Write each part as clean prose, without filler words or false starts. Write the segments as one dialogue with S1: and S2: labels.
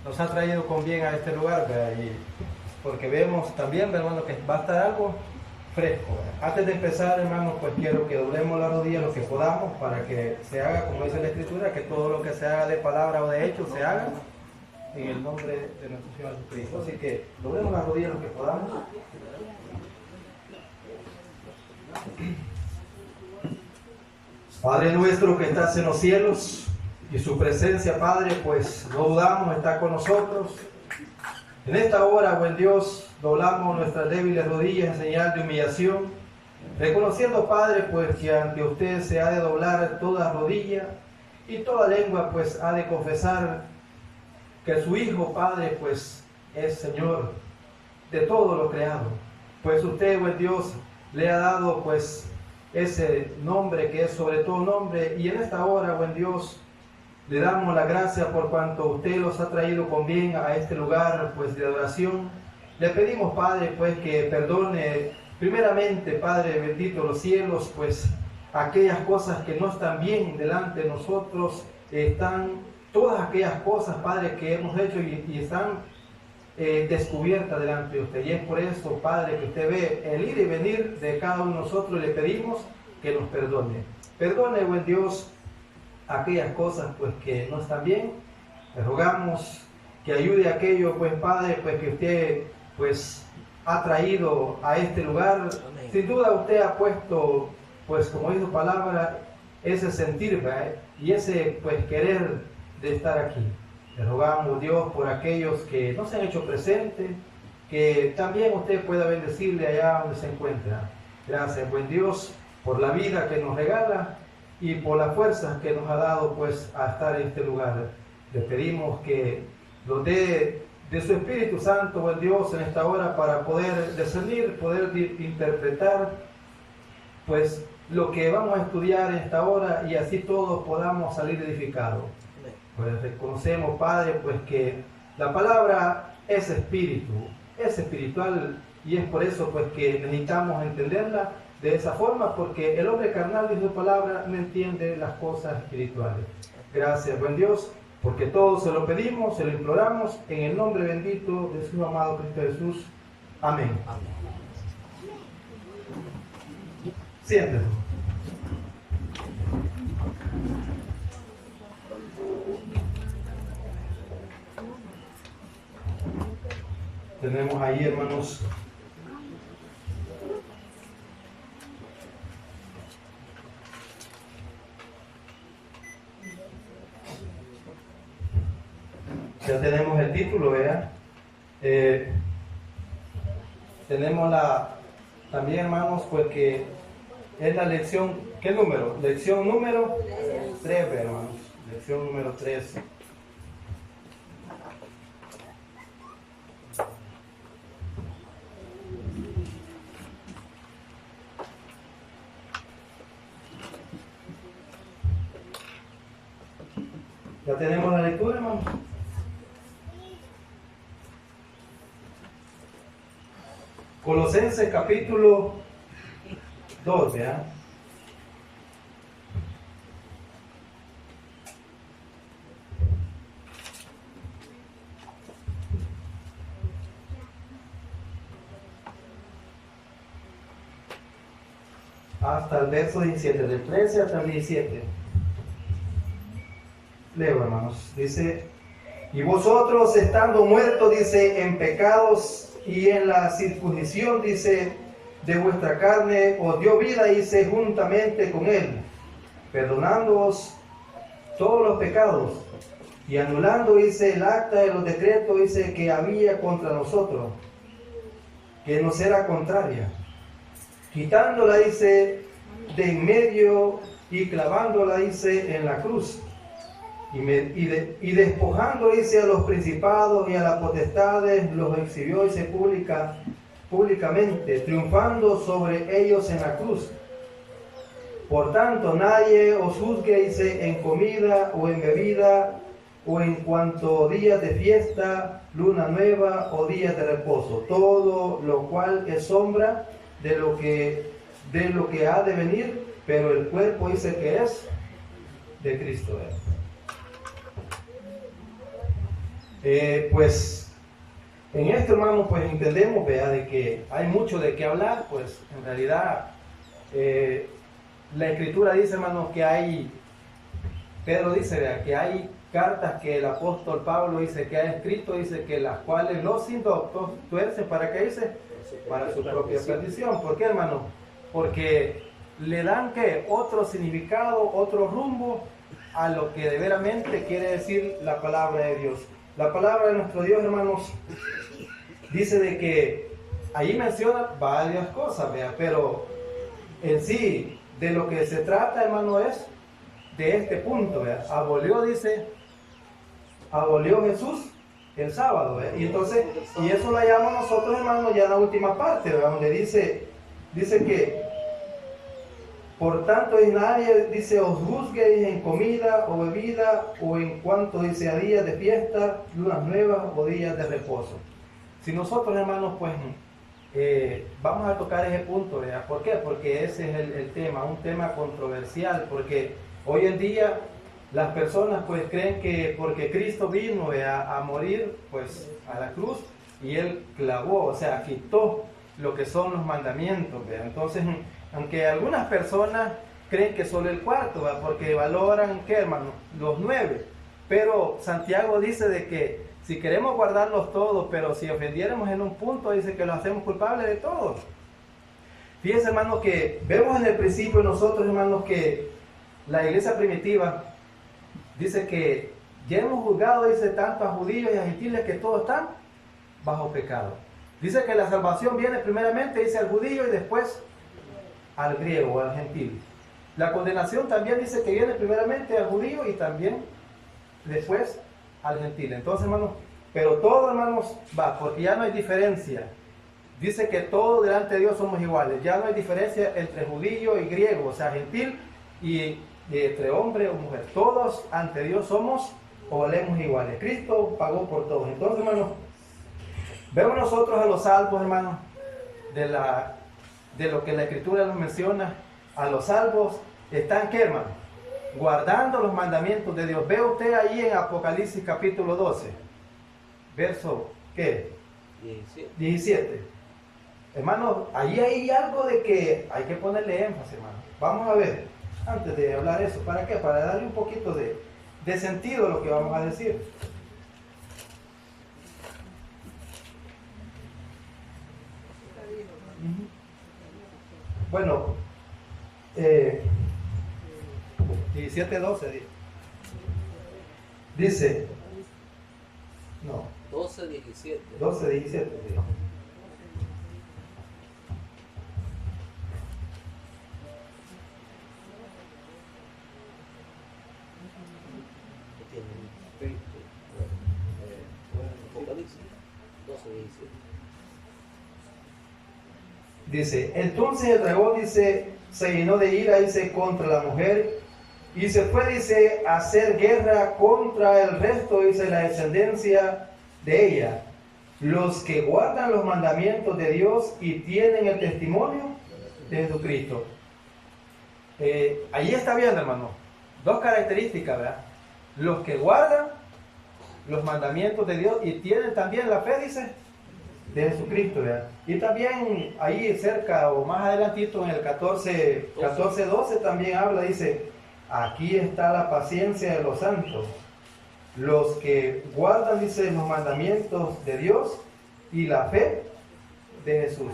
S1: nos ha traído con bien a este lugar, ¿verdad? Y porque vemos también, hermano, que va a estar algo fresco, ¿verdad? Antes de empezar, hermano, pues quiero que doblemos la rodilla lo que podamos para que se haga, como dice la Escritura, que todo lo que se haga de palabra o de hecho se haga en el nombre de nuestro Señor Jesucristo. Así que doblemos la rodilla lo que podamos. Padre nuestro que estás en los cielos, y su presencia, Padre, pues no dudamos, está con nosotros. En esta hora, buen Dios, doblamos nuestras débiles rodillas en señal de humillación, reconociendo, Padre, pues que ante usted se ha de doblar toda rodilla y toda lengua, pues ha de confesar que su Hijo, Padre, pues es Señor de todo lo creado. Pues usted, buen Dios, le ha dado, pues, ese nombre que es sobre todo nombre, y en esta hora, buen Dios, le damos la gracia por cuanto usted los ha traído con bien a este lugar, pues, de adoración. Le pedimos, Padre, pues, que perdone primeramente, Padre bendito los cielos, pues, aquellas cosas que no están bien delante de nosotros, están todas aquellas cosas, Padre, que hemos hecho y están descubiertas delante de usted. Y es por eso, Padre, que usted ve el ir y venir de cada uno de nosotros, y le pedimos que nos perdone. Perdone, buen Dios, aquellas cosas, pues, que no están bien. Le rogamos que ayude a aquello, pues, Padre, pues, que usted, pues, ha traído a este lugar. Sin duda usted ha puesto, pues, como dice su palabra, ese sentir, ¿verdad? Y ese, pues, querer de estar aquí. Le rogamos, Dios, por aquellos que no se han hecho presentes, que también usted pueda bendecirle allá donde se encuentra. Gracias, buen Dios, por la vida que nos regala y por las fuerzas que nos ha dado, pues, a estar en este lugar. Le pedimos que nos dé de su Espíritu Santo, buen Dios, en esta hora para poder discernir, poder interpretar, pues, lo que vamos a estudiar en esta hora, y así todos podamos salir edificados. Pues reconocemos, Padre, pues que la palabra es espíritu, es espiritual, y es por eso, pues, que necesitamos entenderla de esa forma, porque el hombre carnal, dice su palabra, no entiende las cosas espirituales. Gracias, buen Dios, porque todo se lo pedimos, se lo imploramos, en el nombre bendito de su amado Cristo Jesús. Amén. Siéntese. Tenemos ahí, hermanos, ya tenemos el título, ¿verdad? Tenemos también, hermanos, pues que es la lección, ¿qué número? Lección número 3, hermanos, lección número 3. ¿Ya tenemos la lectura, hermano? Colosenses capítulo 2, ¿verdad? Hasta el verso 17, del 13 hasta el 17. Leo, hermanos, dice: y vosotros estando muertos, dice, en pecados y en la circuncisión, dice, de vuestra carne, os dio vida, dice, juntamente con él, perdonándoos todos los pecados y anulando, dice, el acta de los decretos, dice, que había contra nosotros, que nos era contraria, quitándola, dice, de en medio y clavándola, dice, en la cruz. Y despojando, dice, a los principados y a las potestades, los exhibió, dice, públicamente, triunfando sobre ellos en la cruz. Por tanto, nadie os juzgue, dice, en comida o en bebida, o en cuanto días de fiesta, luna nueva o días de reposo, todo lo cual es sombra de lo que ha de venir, pero el cuerpo, dice, que es de Cristo. Pues en esto, hermano, pues entendemos, vea, de que hay mucho de qué hablar. Pues en realidad la Escritura dice, hermano, que hay, Pedro dice, vea, que hay cartas que el apóstol Pablo dice que ha escrito, dice que las cuales los indoctos tuercen, ¿para qué dice? Para su propia perdición. ¿Por qué, hermano? Porque le dan que otro significado, otro rumbo a lo que de veramente quiere decir la palabra de Dios. La palabra de nuestro Dios, hermanos, dice de que ahí menciona varias cosas, vea, pero en sí, de lo que se trata, hermano, es de este punto, vea. Abolió Jesús el sábado, vea. Y entonces, y eso lo llamamos nosotros, hermano, ya en la última parte, vea, donde dice que por tanto, y nadie dice os juzguéis en comida o bebida o en cuanto dice a días de fiesta, lunas nuevas o días de reposo. Si nosotros, hermanos, pues vamos a tocar ese punto, ¿verdad? ¿Por qué? Porque ese es el tema, un tema controversial, porque hoy en día las personas pues creen que porque Cristo vino, ¿verdad?, a morir pues a la cruz y Él clavó, o sea, quitó lo que son los mandamientos, ¿verdad? Entonces, aunque algunas personas creen que solo el cuarto, ¿verdad?, porque valoran, ¿qué, hermano? Los 9. Pero Santiago dice de que si queremos guardarlos todos, pero si ofendiéramos en un punto, dice que los hacemos culpables de todos. Fíjense, hermano, que vemos en el principio nosotros, hermanos, que la iglesia primitiva dice que ya hemos juzgado, dice, tanto a judíos y a gentiles que todos están bajo pecado. Dice que la salvación viene primeramente, dice, al judío y después al griego o al gentil. La condenación también dice que viene primeramente al judío y también después al gentil. Entonces, hermanos, pero todo, hermanos, va, porque ya no hay diferencia. Dice que todos delante de Dios somos iguales. Ya no hay diferencia entre judío y griego, o sea, gentil y entre hombre o mujer. Todos ante Dios somos o valemos iguales. Cristo pagó por todos. Entonces, hermanos, vemos nosotros a los salvos, hermanos, de lo que la Escritura nos menciona. A los salvos están, ¿qué, hermano? Guardando los mandamientos de Dios. Ve usted ahí en Apocalipsis capítulo 12, verso, ¿qué? 17. Hermano, ahí hay algo de que hay que ponerle énfasis, hermano. Vamos a ver, antes de hablar eso, ¿para qué? Para darle un poquito de sentido a lo que vamos a decir. Bueno, 17:12 dice, no,
S2: 12:17.
S1: 12:17.
S2: Apocalipsis 12:17.
S1: Dice, entonces el dragón, dice, se llenó de ira, dice, contra la mujer, y se fue, dice, a hacer guerra contra el resto, dice, la descendencia de ella, los que guardan los mandamientos de Dios y tienen el testimonio de Jesucristo. Ahí está bien, hermano, dos características, ¿verdad? Los que guardan los mandamientos de Dios y tienen también la fe, dice, de Jesucristo, ¿verdad? Y también ahí cerca o más adelantito en el 14:12 también habla, dice, aquí está la paciencia de los santos, los que guardan, dice, los mandamientos de Dios y la fe de Jesús.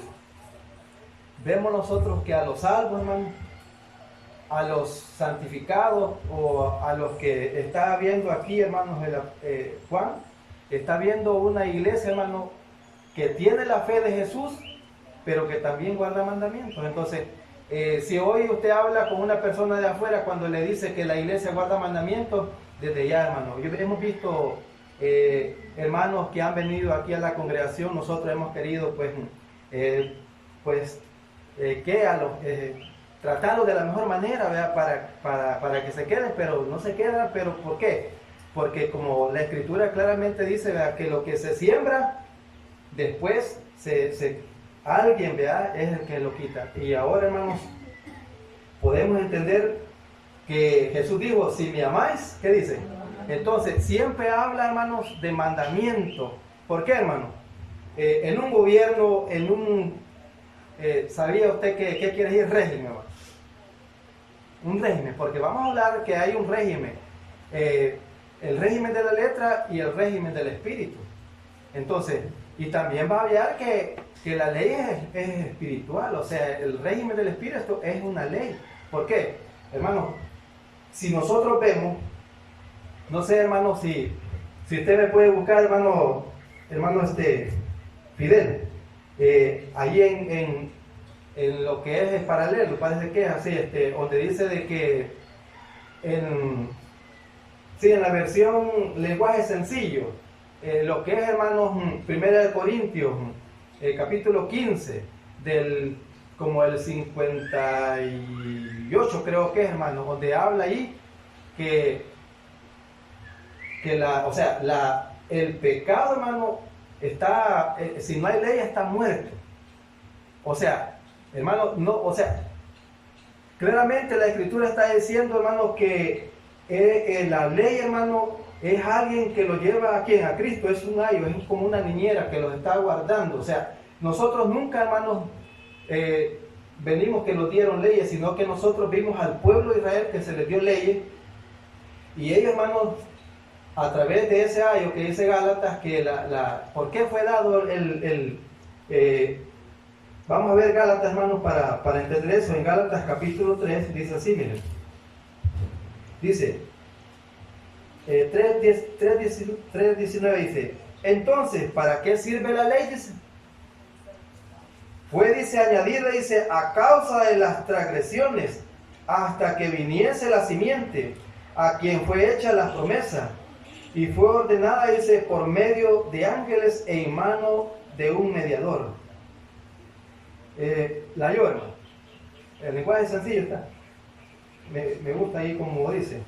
S1: Vemos nosotros que a los salvos, hermano, a los santificados o a los que está viendo aquí, hermanos, Juan, está viendo una iglesia, hermano, que tiene la fe de Jesús, pero que también guarda mandamientos. Entonces, si hoy usted habla con una persona de afuera cuando le dice que la iglesia guarda mandamientos, desde ya, hermano, hemos visto hermanos que han venido aquí a la congregación, nosotros hemos querido, tratarlos de la mejor manera, ¿verdad? Para que se queden, pero no se quedan. ¿Pero por qué? Porque como la Escritura claramente dice, ¿verdad?, que lo que se siembra, después alguien, ¿verdad?, es el que lo quita. Y ahora, hermanos, podemos entender que Jesús dijo, si me amáis, ¿qué dice? Entonces, siempre habla, hermanos, de mandamiento. ¿Por qué, hermano? En un gobierno, ¿sabía usted qué quiere decir régimen, hermano? Un régimen, porque vamos a hablar que hay un régimen. El régimen de la letra y el régimen del espíritu. Entonces, y también va a hablar que la ley es espiritual, o sea, el régimen del espíritu es una ley. ¿Por qué? Hermano, si nosotros vemos, no sé, hermano, si usted me puede buscar, hermano Fidel, ahí en lo que es el paralelo, parece que es así, donde dice de que en la versión lenguaje sencillo, lo que es, hermanos, 1 Corintios, capítulo 15, como el 58 creo que es, hermanos, donde habla ahí que el pecado, hermano, está, si no hay ley, está muerto. O sea, hermano, claramente la Escritura está diciendo, hermano, que la ley, hermano, es alguien que lo lleva a ¿quién? A Cristo, es un ayo, es como una niñera que los está guardando. O sea, nosotros nunca, hermanos, venimos que nos dieron leyes, sino que nosotros vimos al pueblo de Israel que se les dio leyes, y ellos, hermanos, a través de ese ayo que dice Gálatas, que ¿por qué fue dado vamos a ver Gálatas, hermanos, para entender eso? En Gálatas capítulo 3 dice así, miren. Dice 3:19 dice: entonces, ¿para qué sirve la ley? Dice, fue, dice, añadida, dice, a causa de las transgresiones, hasta que viniese la simiente, a quien fue hecha la promesa, y fue ordenada, dice, por medio de ángeles e en mano de un mediador. La yo, hermano. El lenguaje sencillo está. Me gusta ahí como dice.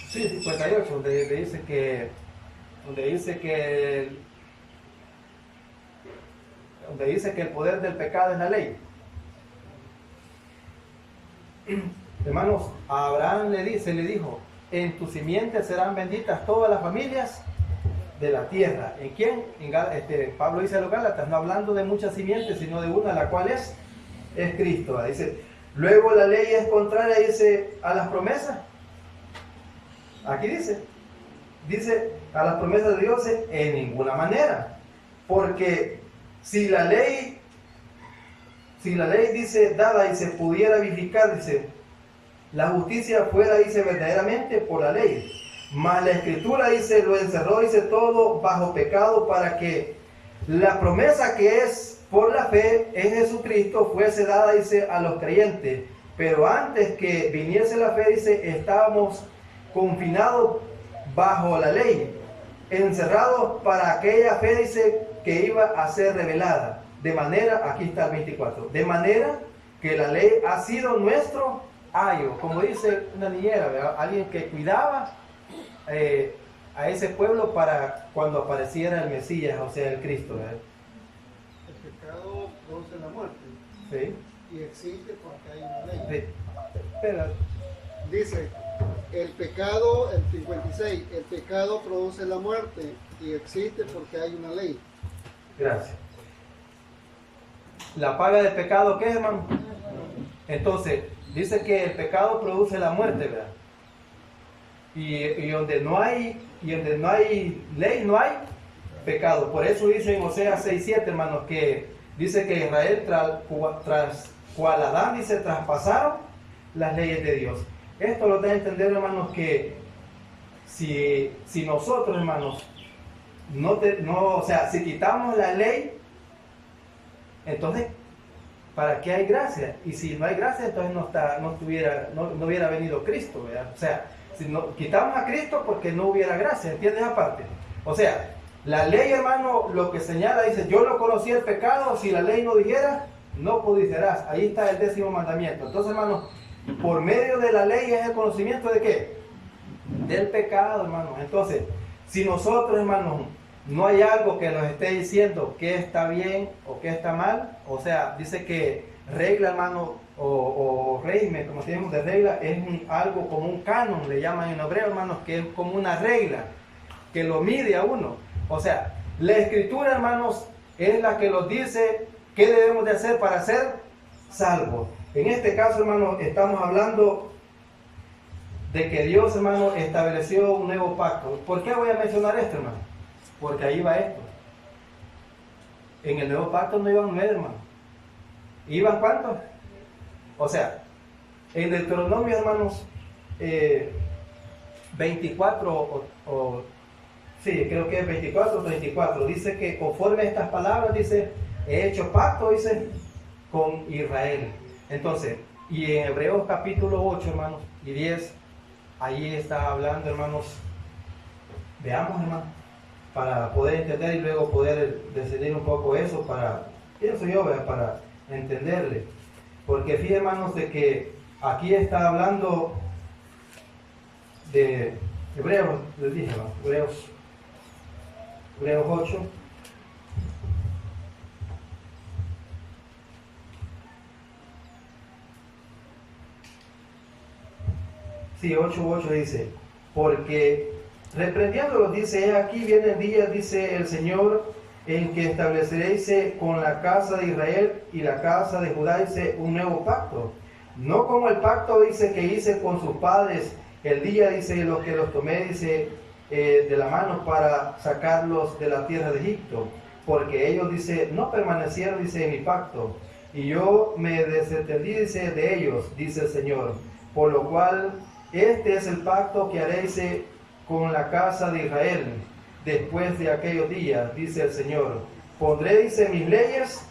S1: Sí, 58, donde dice que el poder del pecado es la ley. Hermanos, a Abraham le dijo, en tu simiente serán benditas todas las familias de la tierra. ¿En quién? Pablo dice a los Gálatas, no hablando de muchas simientes, sino de una, la cual es Cristo. Dice, luego la ley es contraria, dice, a las promesas. Aquí dice a las promesas de Dios en ninguna manera, porque si la ley dice dada y se pudiera vivificar, dice, la justicia fuera, dice, verdaderamente por la ley, mas la Escritura, dice, lo encerró, dice, todo bajo pecado, para que la promesa que es por la fe en Jesucristo fuese dada, dice, a los creyentes. Pero antes que viniese la fe, dice, estábamos confinados bajo la ley, encerrados para aquella fe, dice, que iba a ser revelada. De manera, aquí está el 24, de manera que la ley ha sido nuestro ayo, como dice una niñera, ¿verdad? Alguien que cuidaba a ese pueblo para cuando apareciera el Mesías, o sea, el Cristo, ¿verdad?
S3: El pecado produce la muerte.
S1: Sí.
S3: Y existe porque hay una ley.
S1: Sí. Pero,
S3: dice, el pecado, el 56, el pecado produce la muerte y existe porque hay una ley.
S1: Gracias. La paga del pecado, ¿qué es, hermano? Entonces, dice que el pecado produce la muerte, ¿verdad? Y donde no hay ley, no hay pecado. Por eso dice en Oseas 6:7, hermanos, que dice que Israel tras cual Adán, dice, traspasaron las leyes de Dios. Esto lo da a entender, hermanos, que si nosotros, hermanos, si quitamos la ley, entonces, ¿para qué hay gracia? Y si no hay gracia, entonces no hubiera venido Cristo, ¿verdad? O sea, si quitamos a Cristo porque no hubiera gracia, ¿entiendes? Aparte. O sea, la ley, hermano, lo que señala, dice, yo no conocí el pecado, si la ley no dijera, no codiciarás. Ahí está el 10º mandamiento. Entonces, hermano, por medio de la ley es el conocimiento de ¿qué? Del pecado, hermano. Entonces, si nosotros, hermanos, no hay algo que nos esté diciendo que está bien o que está mal, o sea, dice que regla, hermano, o régimen, como tenemos de regla, es algo como un canon, le llaman en hebreo, hermanos, que es como una regla que lo mide a uno. O sea, la escritura, hermanos, es la que nos dice qué debemos de hacer para ser salvos. En este caso, hermanos, estamos hablando de que Dios, hermano, estableció un nuevo pacto. ¿Por qué voy a mencionar esto, hermano? Porque ahí va esto. En el nuevo pacto no iban 9, hermano. ¿Iban cuántos? O sea, en Deuteronomio, hermanos, 24 sí, creo que es 24 o 34, dice que conforme a estas palabras, dice, he hecho pacto, dice, con Israel. Entonces, y en Hebreos capítulo 8, hermanos, y 10, ahí está hablando, hermanos, veamos, hermanos, para poder entender y luego poder decidir un poco eso, pienso yo, para entenderle. Porque fíjense, hermanos, de que aquí está hablando de Hebreos, les dije, hermanos, Hebreos 8. Sí, 8:8 dice, porque reprendiéndolos, dice, aquí vienen días, dice el Señor, en que estableceréis con la casa de Israel y la casa de Judá, dice, un nuevo pacto. No como el pacto, dice, que hice con sus padres, el día, dice, lo que los tomé, dice, de la mano para sacarlos de la tierra de Egipto, porque ellos, dice, no permanecieron, dice, en mi pacto, y yo me desentendí, dice, de ellos, dice el Señor, por lo cual este es el pacto que haré, dice, con la casa de Israel después de aquellos días, dice el Señor. Pondré, dice, mis leyes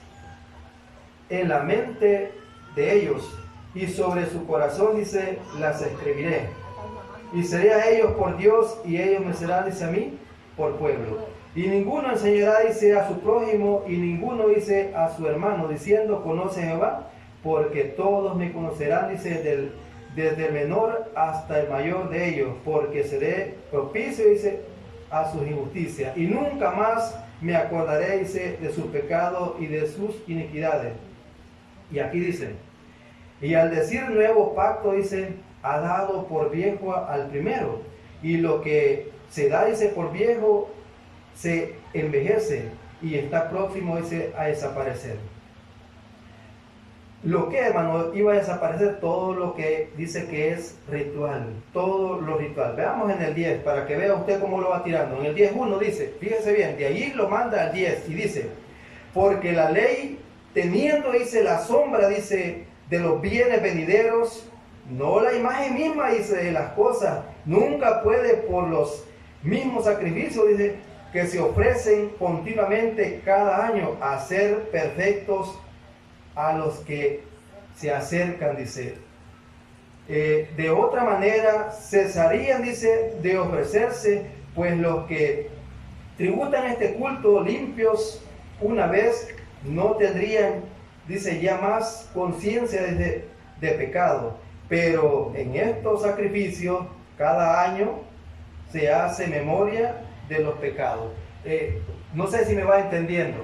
S1: en la mente de ellos, y sobre su corazón, dice, las escribiré. Y seré a ellos por Dios, y ellos me serán, dice, a mí por pueblo. Y ninguno enseñará, dice, a su prójimo, y ninguno, dice, a su hermano, diciendo, conoce a Jehová, porque todos me conocerán, dice, desde el menor hasta el mayor de ellos, porque seré propicio, dice, a sus injusticias, y nunca más me acordaré, dice, de su pecado y de sus iniquidades. Y aquí dice, y al decir nuevo pacto, dice, ha dado por viejo al primero, y lo que se da, dice, por viejo, se envejece, y está próximo, dice, a desaparecer. Lo que, hermano, iba a desaparecer todo lo que dice que es ritual, todo lo ritual. Veamos en el 10, para que vea usted cómo lo va tirando. En el 10:1 dice, fíjese bien, de allí lo manda al 10 y dice, porque la ley, teniendo, dice, la sombra, dice, de los bienes venideros, no la imagen misma, dice, de las cosas, nunca puede por los mismos sacrificios, dice, que se ofrecen continuamente cada año a ser perfectos a los que se acercan, dice. De otra manera cesarían, dice, de ofrecerse, pues los que tributan este culto limpios una vez no tendrían, dice, ya más conciencia de pecado. Pero en estos sacrificios cada año se hace memoria de los pecados. No sé si me va entendiendo,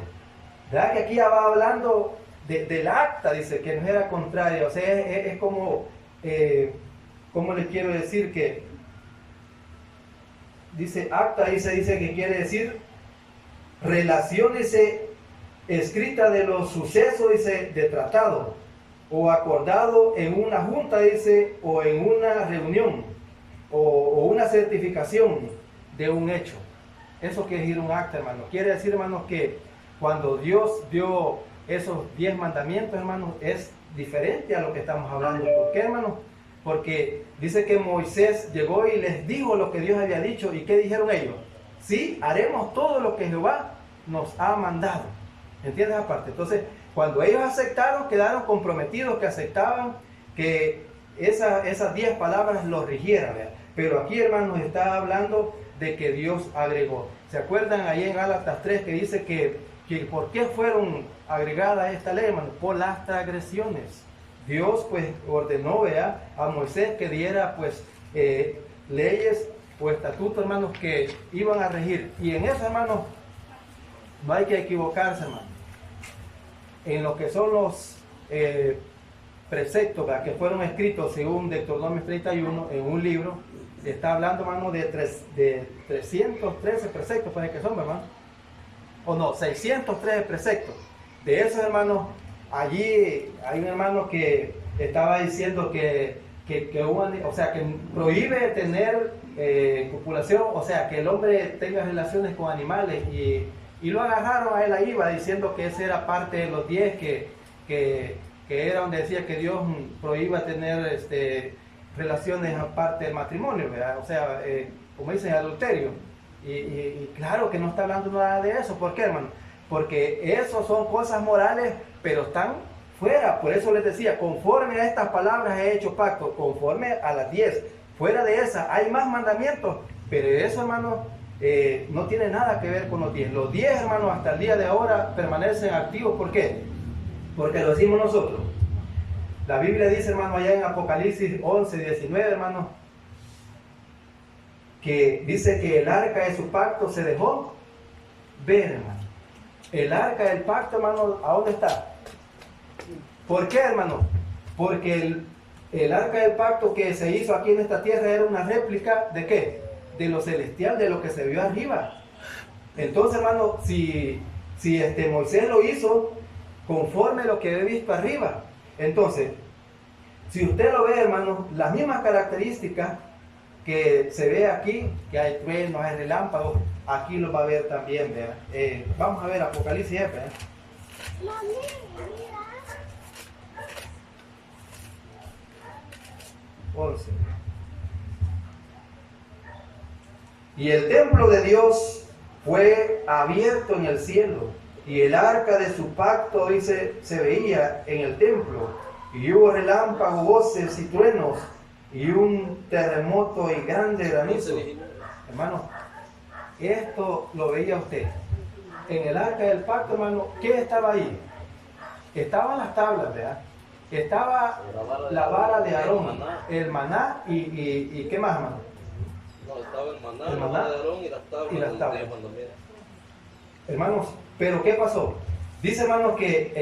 S1: ¿verdad? Que aquí ya va hablando del acta, dice, que no era contraria. O sea, es como, ¿cómo le quiero decir? Que dice acta, dice que quiere decir relación, dice, escrita de los sucesos, dice, de tratado, o acordado en una junta, dice, o en una reunión, o una certificación de un hecho. Eso quiere decir un acta, hermano. Quiere decir, hermanos, que cuando Dios dio esos 10 mandamientos, hermanos, es diferente a lo que estamos hablando. ¿Por qué, hermanos? Porque dice que Moisés llegó y les dijo lo que Dios había dicho. ¿Y qué dijeron ellos? Sí, haremos todo lo que Jehová nos ha mandado. ¿Entiendes aparte? Entonces, cuando ellos aceptaron, quedaron comprometidos, que aceptaban que esas 10 palabras los rigieran, ¿verdad? Pero aquí, hermanos, está hablando de que Dios agregó. ¿Se acuerdan ahí en Gálatas 3 que dice que por qué fueron agregadas esta ley, hermanos? Por las transgresiones. Dios pues ordenó, ¿verdad?, a Moisés que diera pues leyes o estatutos, hermanos, que iban a regir. Y en eso, hermanos, no hay que equivocarse, hermanos. En lo que son preceptos, ¿verdad?, que fueron escritos según Deuteronomio 31 en un libro. Está hablando, hermano, de 313 preceptos, parece que son, ¿verdad? O no, 613 preceptos. De esos, hermanos, allí hay un hermano que estaba diciendo que prohíbe tener copulación, o sea, que el hombre tenga relaciones con animales, y lo agarraron a él ahí, va diciendo que ese era parte de los 10 que era donde decía que Dios prohíba tener relaciones aparte del matrimonio, ¿verdad? O sea, como dicen, adulterio. Y claro que no está hablando nada de eso. ¿Por qué, hermano? Porque eso son cosas morales, pero están fuera. Por eso les decía, conforme a estas palabras he hecho pacto, conforme a las 10. Fuera de esas hay más mandamientos, pero eso, hermano, no tiene nada que ver con los 10. Los 10, hermano, hasta el día de ahora permanecen activos. ¿Por qué? Porque lo decimos nosotros. La Biblia dice, hermano, allá en Apocalipsis 11, 19, hermano, que dice que el arca de su pacto se dejó ver, hermano. El arca del pacto, hermano, ¿a dónde está? ¿Por qué, hermano? Porque el arca del pacto que se hizo aquí en esta tierra era una réplica ¿de qué? De lo celestial, de lo que se vio arriba. Entonces, hermano, si Moisés lo hizo conforme a lo que he visto arriba, entonces, si usted lo ve, hermano, las mismas características que se ve aquí, que hay truenos, hay relámpagos, aquí lo va a ver también, ¿verdad? Vamos a ver Apocalipsis, ¿verdad? 11. Y el templo de Dios fue abierto en el cielo, y el arca de su pacto, dice, se veía en el templo, y hubo relámpagos, voces y truenos, y un terremoto y grande granizo. Hermano, esto lo veía usted. En el arca del pacto, hermano, ¿qué estaba ahí? Estaban las tablas, ¿verdad? Estaba la vara de Aarón, el maná y ¿qué más, hermano?
S2: No, estaba el maná, la vara de Aarón y las tablas.
S1: Y las tablas.
S2: De
S1: hermanos, pero ¿qué pasó? Dice, hermanos, que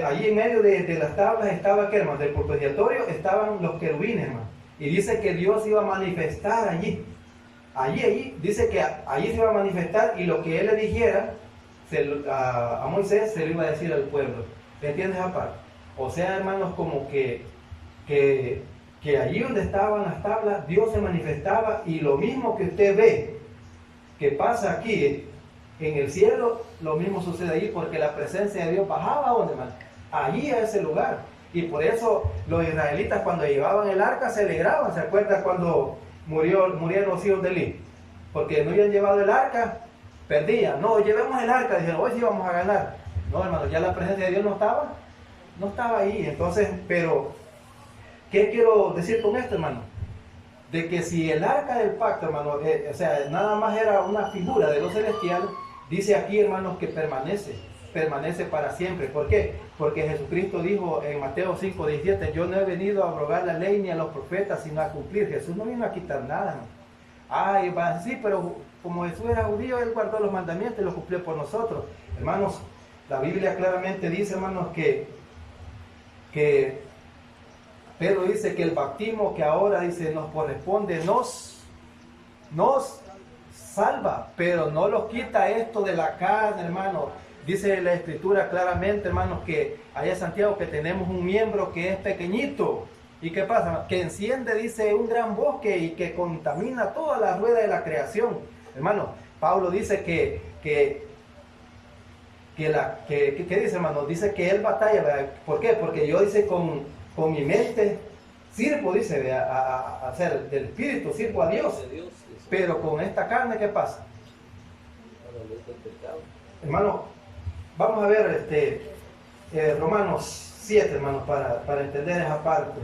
S1: allí en medio de las tablas estaba, ¿qué, hermanos? Del propiciatorio estaban los querubines, hermanos. Y dice que Dios iba a manifestar allí. Allí, dice que allí se iba a manifestar, y lo que él le dijera a Moisés se lo iba a decir al pueblo. ¿Entiendes aparte? O sea, hermanos, como que allí donde estaban las tablas, Dios se manifestaba, y lo mismo que usted ve que pasa aquí en el cielo, lo mismo sucede allí, porque la presencia de Dios bajaba a donde, hermano, allí a ese lugar. Y por eso los israelitas, cuando llevaban el arca, se alegraban. ¿Se acuerdan cuando murieron los hijos de Eli? Porque no habían llevado el arca, perdían. No, llevemos el arca, dijeron, hoy sí vamos a ganar. No, hermano, ya la presencia de Dios no estaba ahí. Entonces, pero ¿qué quiero decir con esto, hermano? De que si el arca del pacto, hermano, o sea, nada más era una figura de lo celestial, dice aquí, hermanos, que permanece para siempre. ¿Por qué? Porque Jesucristo dijo en Mateo 5:17, yo no he venido a abrogar la ley ni a los profetas, sino a cumplir. Jesús no vino a quitar nada, ¿no? Ay, sí, pero como Jesús era judío, él guardó los mandamientos y los cumplió por nosotros. Hermanos, la Biblia claramente dice, hermanos, que Pedro dice que el bautismo que ahora, dice, nos corresponde, nos salva, pero no los quita esto de la carne, hermano. Dice la Escritura claramente, hermanos, que allá en Santiago que tenemos un miembro que es pequeñito. ¿Y qué pasa? Que enciende, dice, un gran bosque y que contamina toda la rueda de la creación. Hermano, Pablo dice ¿qué dice, hermano? Dice que él batalla, ¿verdad? ¿Por qué? Porque yo, dice, con mi mente sirvo, dice, a hacer del Espíritu, sirvo a Dios. Pero con esta carne, ¿qué pasa? Hermano, vamos a ver Romanos 7, hermanos, para entender esa parte.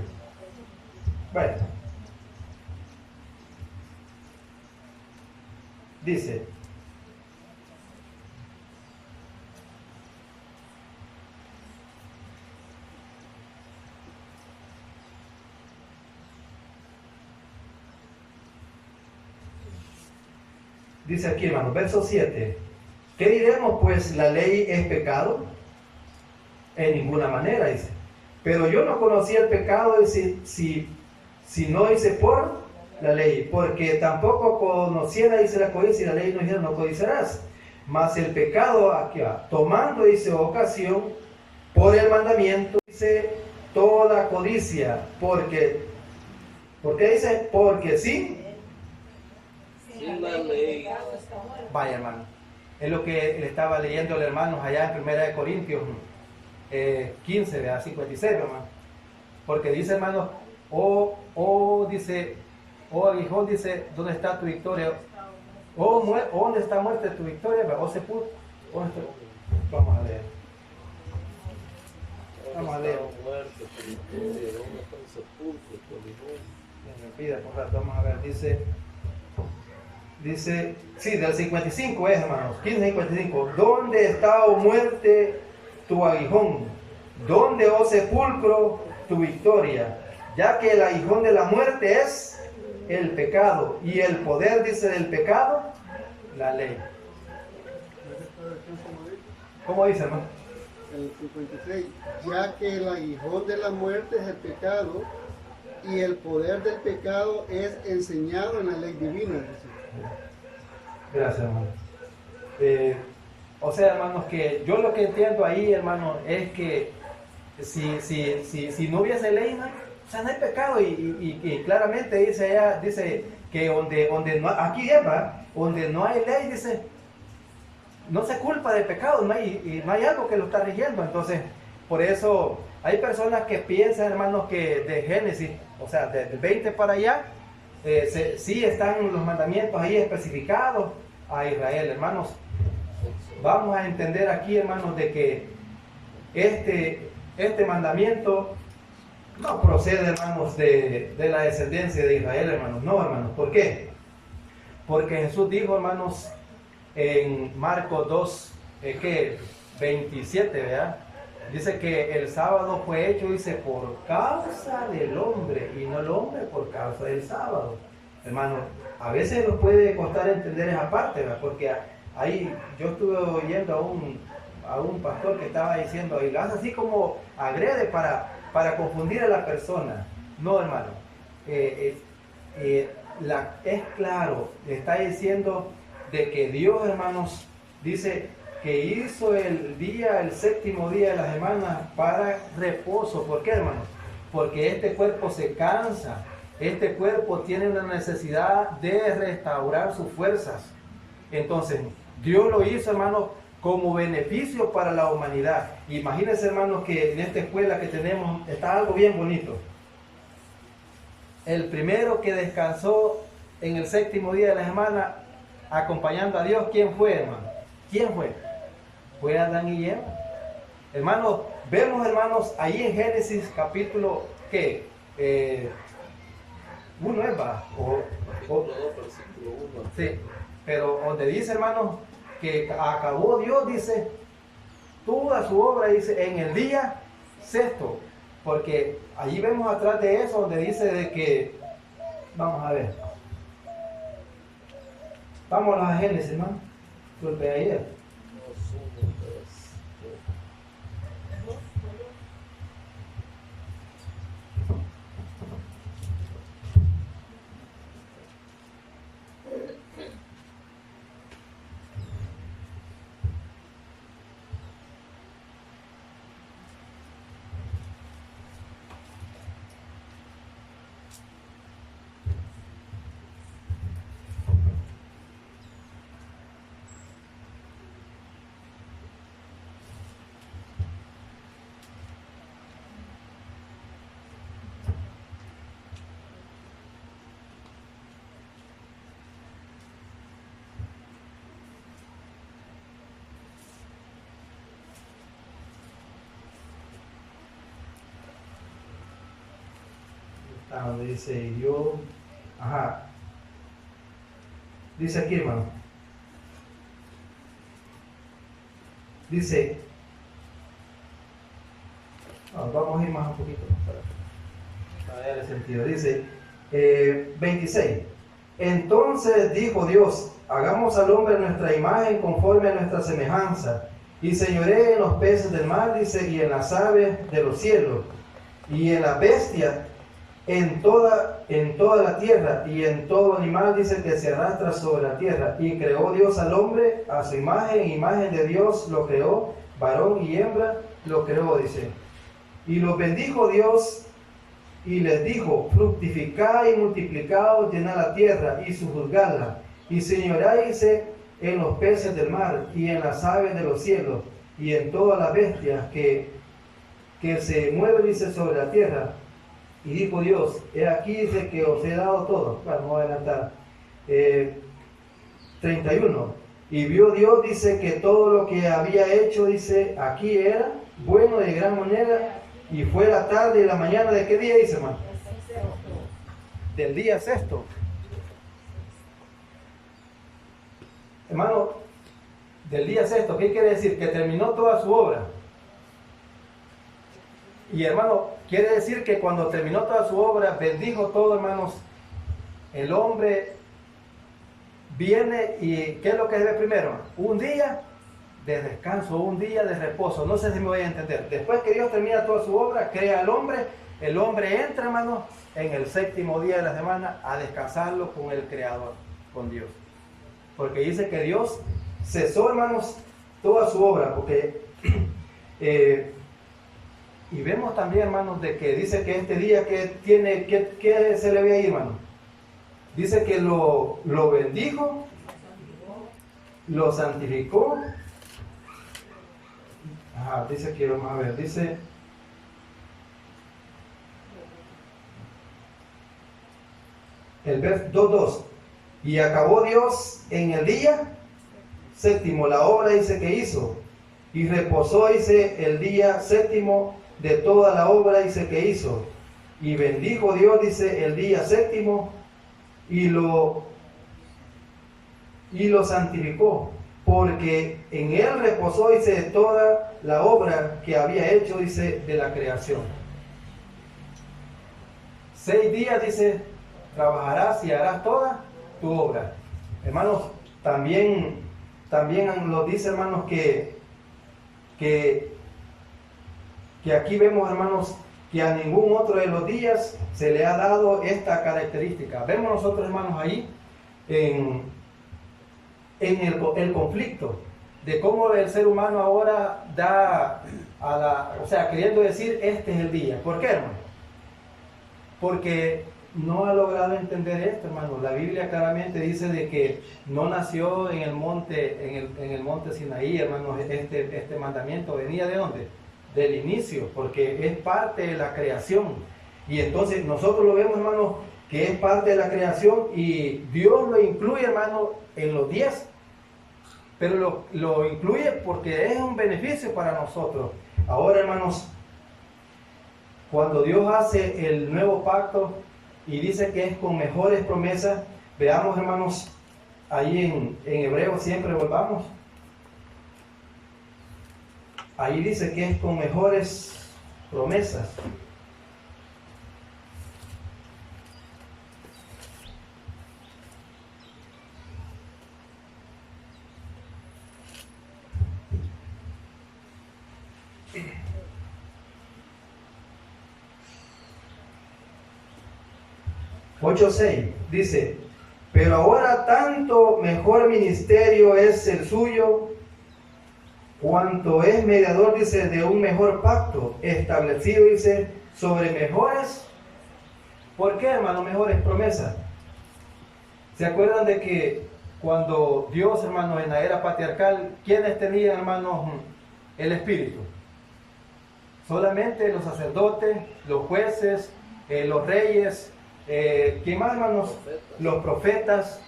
S1: Bueno, dice, aquí, hermano, verso 7. ¿Qué diremos, pues? ¿La ley es pecado? En ninguna manera, dice. Pero yo no conocía el pecado si no hice por la ley, porque tampoco conociera, dice la codicia, y la ley no dijera no codiciarás. Mas el pecado, aquí va, tomando, dice, ocasión por el mandamiento, dice, toda codicia, ¿por qué dice? Porque sí.
S2: Sin la ley.
S1: Vaya, hermano, es lo que le estaba leyendo el hermano allá en 1 Corintios 15, ¿verdad? 56, hermano. Porque dice, hermano, dice, aguijón, dice, ¿dónde está tu victoria? ¿Dónde está muerta tu victoria? ¿O sepulcro? Vamos a leer. Vamos a leer. Me pide por rato, vamos a ver, dice, sí, del 55 es, hermanos, 15:55. ¿Dónde está, oh muerte, tu aguijón? ¿Dónde, oh sepulcro, tu victoria? Ya que el aguijón de la muerte es el pecado, y el poder, dice, del pecado, la ley. ¿Cómo dice, hermano?
S3: El 56, ya que el aguijón de la muerte es el pecado, y el poder del pecado es enseñado en la ley divina.
S1: Gracias, hermano. O sea, hermanos, que yo lo que entiendo ahí, hermano, es que si no hubiese ley, ¿no? O sea, no hay pecado, y claramente dice que donde no, aquí donde no hay ley, dice, no se culpa de pecado, no hay algo que lo está rigiendo. Entonces, por eso hay personas que piensan, hermanos, que de Génesis, o sea, del 20 para allá, sí están los mandamientos ahí especificados a Israel, hermanos. Vamos a entender aquí, hermanos, de que este mandamiento no procede, hermanos, de la descendencia de Israel, hermanos. No, hermanos. ¿Por qué? Porque Jesús dijo, hermanos, en Marcos 2, 27, ¿verdad? Dice que el sábado fue hecho, dice, por causa del hombre, y no el hombre por causa del sábado. Hermano, a veces nos puede costar entender esa parte, ¿verdad? Porque ahí yo estuve oyendo a un pastor que estaba diciendo, y lo hace así como agrede para confundir a la persona. No, hermano. Es claro, le está diciendo de que Dios, hermanos, dice que hizo el séptimo día de la semana para reposo. ¿Por qué, hermanos? Porque este cuerpo se cansa, este cuerpo tiene una necesidad de restaurar sus fuerzas. Entonces, Dios lo hizo, hermanos, como beneficio para la humanidad. Imagínense, hermanos, que en esta escuela que tenemos está algo bien bonito. El primero que descansó en el séptimo día de la semana, acompañando a Dios, ¿quién fue, hermano? ¿Quién fue? Fue Adán y Eva. Hermanos, vemos, hermanos, ahí en Génesis capítulo, ¿qué? 1 es, ¿va? Sí, pero donde dice, hermanos, que acabó Dios, dice, toda su obra, dice, en el día sexto. Porque allí vemos atrás de eso, donde dice de que, vamos a ver, vamos a Génesis, hermano. Golpea ahí. Donde dice yo, dice aquí, hermano, dice, vamos a ir más un poquito para ver el sentido. Dice 26, entonces dijo Dios, hagamos al hombre nuestra imagen conforme a nuestra semejanza, y señoree en los peces del mar, dice, y en las aves de los cielos, y en la bestia, en toda la tierra, y en todo animal, dice, que se arrastra sobre la tierra. Y creó Dios al hombre a su imagen, imagen de Dios lo creó, varón y hembra lo creó, dice. Y los bendijo Dios y les dijo: fructificad y multiplicaos, llenad la tierra y sojuzgadla, y señoreáis en los peces del mar, y en las aves de los cielos, y en todas las bestias que se mueven, dice, sobre la tierra. Y dijo Dios: he aquí, dice, que os he dado todo. Bueno, vamos a adelantar. 31. Y vio Dios, dice, que todo lo que había hecho, dice, aquí era bueno de gran manera. Y fue la tarde y la mañana, ¿de qué día, dice, hermano? Del día sexto. Hermano, del día sexto, ¿qué quiere decir? Que terminó toda su obra. Y hermano, quiere decir que cuando terminó toda su obra, bendijo todo, hermanos. El hombre viene y ¿qué es lo que debe primero? Un día de descanso, un día de reposo. No sé si me voy a entender. Después que Dios termina toda su obra, crea al hombre. El hombre entra, hermano, en el séptimo día de la semana a descansarlo con el Creador, con Dios. Porque dice que Dios cesó, hermanos, toda su obra. Porque y vemos también, hermanos, de que dice que este día que se le ve ahí, hermano. Dice que lo bendijo, lo santificó. Dice que vamos a ver, dice el verso 2:2. Y acabó Dios en el día séptimo la obra, dice, que hizo, y reposó, dice, el día séptimo de toda la obra, dice, que hizo. Y bendijo Dios, dice, el día séptimo y lo santificó, porque en él reposó, dice, toda la obra que había hecho, dice, de la creación. 6 días, dice, trabajarás y harás toda tu obra. Hermanos, también nos dice, hermanos, que aquí vemos, hermanos, que a ningún otro de los días se le ha dado esta característica. Vemos nosotros, hermanos, ahí en el conflicto de cómo el ser humano ahora da queriendo decir, este es el día. ¿Por qué, hermano? Porque no ha logrado entender esto, hermano. La Biblia claramente dice de que no nació en el monte Sinaí, hermano. Este mandamiento venía ¿de dónde? Del inicio, porque es parte de la creación. Y entonces nosotros lo vemos, hermano, que es parte de la creación y Dios lo incluye, hermano, en los 10. Pero lo incluye porque es un beneficio para nosotros. Ahora, hermanos, cuando Dios hace el nuevo pacto y dice que es con mejores promesas, veamos, hermanos, ahí en Hebreos, siempre volvamos. Ahí dice que es con mejores promesas. Ocho 6 dice: pero ahora tanto mejor ministerio es el suyo, cuanto es mediador, dice, de un mejor pacto, establecido, dice, sobre mejores. ¿Por qué, hermano, mejores promesas? ¿Se acuerdan de que cuando Dios, hermano, en la era patriarcal, ¿quiénes tenían, hermanos, el Espíritu? Solamente los sacerdotes, los jueces, los reyes, ¿quién más, hermanos? Los profetas.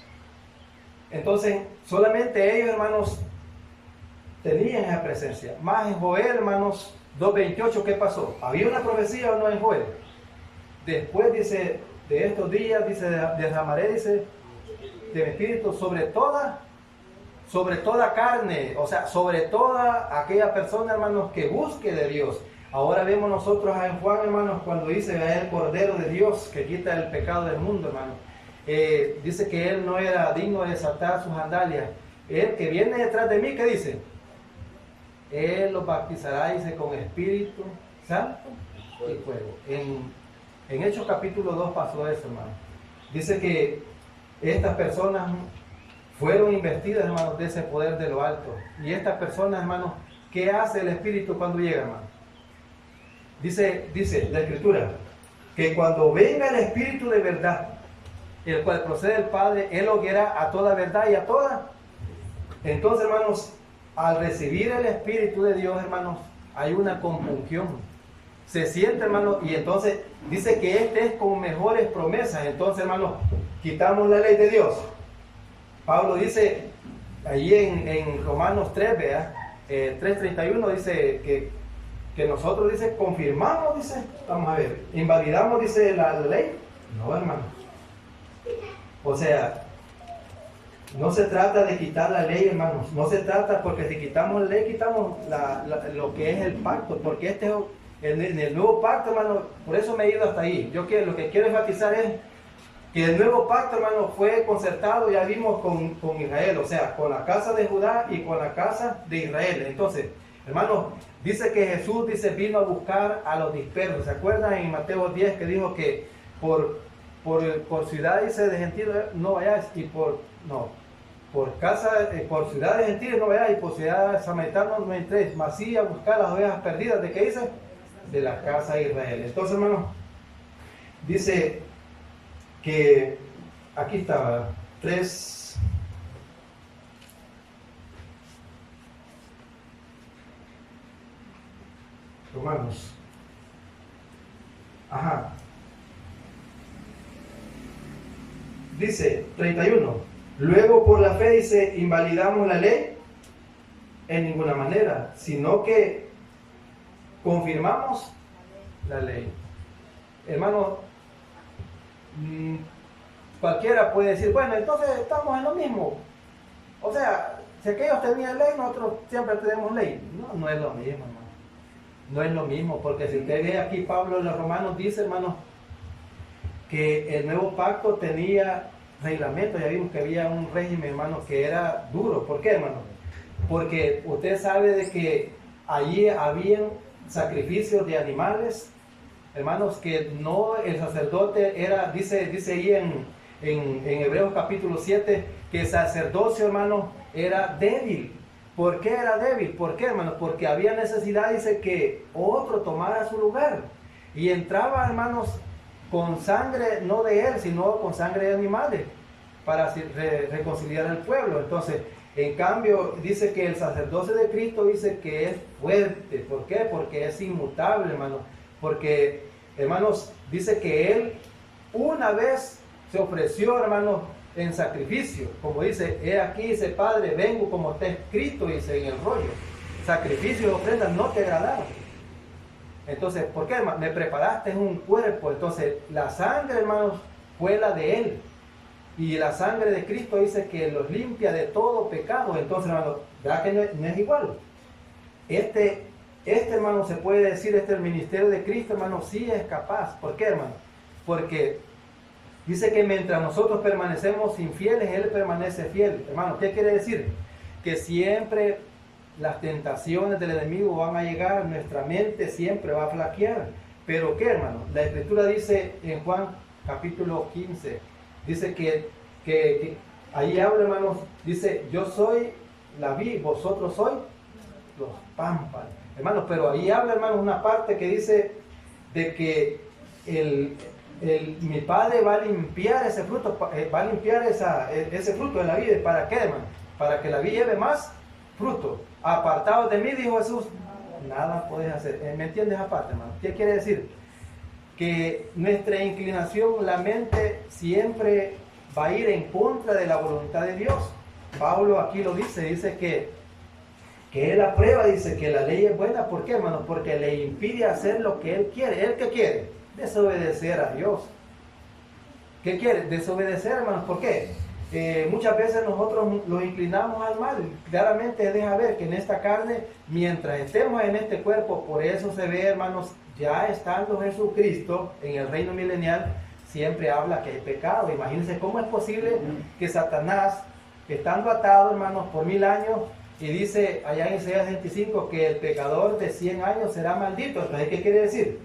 S1: Entonces, solamente ellos, hermanos, tenían esa presencia. Más en Joel, hermanos, 2:28, ¿qué pasó? ¿Había una profecía o no en Joel? Después, dice, de estos días, dice, derramaré, dice, de mi espíritu sobre toda carne, o sea, sobre toda aquella persona, hermanos, que busque de Dios. Ahora vemos nosotros en Juan, hermanos, cuando dice, el Cordero de Dios que quita el pecado del mundo, hermano. Dice que él no era digno de desatar sus sandalias. Él que viene detrás de mí, ¿qué dice? Él los bautizará, dice, con Espíritu Santo y fuego. En Hechos capítulo 2 pasó eso, hermano. Dice que estas personas fueron investidas, hermanos, de ese poder de lo alto. Y estas personas, hermanos, ¿qué hace el Espíritu cuando llega, hermano? Dice la Escritura, que cuando venga el Espíritu de verdad, el cual procede del Padre, Él lo guiará a toda verdad y a toda. Entonces, hermanos, al recibir el Espíritu de Dios, hermanos, hay una compunción. Se siente, hermano, y entonces dice que este es con mejores promesas. Entonces, hermanos, quitamos la ley de Dios. Pablo dice, allí en Romanos 3, vea, 3:31, dice que nosotros, dice, confirmamos, dice, vamos a ver, invalidamos, dice, la ley. No, hermano. O sea, no se trata de quitar la ley, hermanos. No se trata, porque si quitamos la ley, quitamos lo que es el pacto. Porque este es en el nuevo pacto, hermano. Por eso me he ido hasta ahí. Lo que quiero enfatizar es que el nuevo pacto, hermano, fue concertado, ya vimos, con Israel. O sea, con la casa de Judá y con la casa de Israel. Entonces, hermano, dice que Jesús, dice, vino a buscar a los dispersos. ¿Se acuerdan en Mateo 10 que dijo que por ciudad, dice, de gentiles no vayáis, y por ciudad de gentiles no vayáis, y por ciudad de samaritanos no entréis, mas sí a buscar las ovejas perdidas. ¿De qué dice? De la casa de Israel. Entonces, hermano, dice que aquí estaba 3. Romanos. Ajá. Dice 31. Luego por la fe, dice, invalidamos la ley en ninguna manera, sino que confirmamos la ley. Hermano, cualquiera puede decir, bueno, entonces estamos en lo mismo. O sea, si aquellos tenían ley, nosotros siempre tenemos ley. No, no es lo mismo, hermano. No es lo mismo, porque si usted ve aquí, Pablo en los Romanos dice, hermano, que el nuevo pacto tenía reglamento. Ya vimos que había un régimen, hermano, que era duro. ¿Por qué, hermano? Porque usted sabe de que allí habían sacrificios de animales, hermanos, que no, el sacerdote era, dice ahí en Hebreos capítulo 7, que el sacerdocio, hermano, era débil. ¿Por qué era débil? ¿Por qué, hermano? Porque había necesidad, dice, que otro tomara su lugar. Y entraba, hermanos, con sangre, no de él, sino con sangre de animales, para reconciliar al pueblo. Entonces, en cambio, dice que el sacerdocio de Cristo, dice que es fuerte. ¿Por qué? Porque es inmutable, hermano. Porque, hermanos, dice que él una vez se ofreció, hermanos, en sacrificio. Como dice, he aquí, dice, Padre, vengo como está escrito, dice en el rollo. Sacrificios y ofrendas no te agradaron. Entonces, ¿por qué, hermano? Me preparaste un cuerpo. Entonces, la sangre, hermanos, fue la de él. Y la sangre de Cristo dice que los limpia de todo pecado. Entonces, hermano, ¿verdad que no es igual? Este, hermano, se puede decir, el ministerio de Cristo, hermano, sí es capaz. ¿Por qué, hermano? Porque dice que mientras nosotros permanecemos infieles, Él permanece fiel. Hermano, ¿qué quiere decir? Que siempre las tentaciones del enemigo van a llegar, nuestra mente siempre va a flaquear. Pero ¿qué, hermano? La Escritura dice en Juan capítulo 15, dice que ahí habla, hermanos, dice, yo soy la vid, vosotros sois los pámpanos. Hermanos, pero ahí habla, hermanos, una parte que dice de que mi Padre va a limpiar ese fruto, va a limpiar ese fruto de la vid. ¿Para qué, hermano? Para que la vid lleve más fruto. Apartados de mí, dijo Jesús, nada podéis hacer. ¿Me entiendes aparte, hermano? ¿Qué quiere decir? Que nuestra inclinación, la mente, siempre va a ir en contra de la voluntad de Dios. Pablo aquí lo dice que él aprueba, dice que la ley es buena. ¿Por qué, hermano? Porque le impide hacer lo que él quiere. ¿Él qué quiere? Desobedecer a Dios. ¿Qué quiere? Desobedecer, hermanos. ¿Por qué? Muchas veces nosotros los inclinamos al mal. Claramente deja ver que en esta carne, mientras estemos en este cuerpo, por eso se ve, hermanos, ya estando Jesucristo en el reino milenial, siempre habla que hay pecado. Imagínense cómo es posible que Satanás, estando atado, hermanos, por 1000 años, y dice allá en Isaías 25 que el pecador de 100 años será maldito. Entonces, ¿qué quiere decir?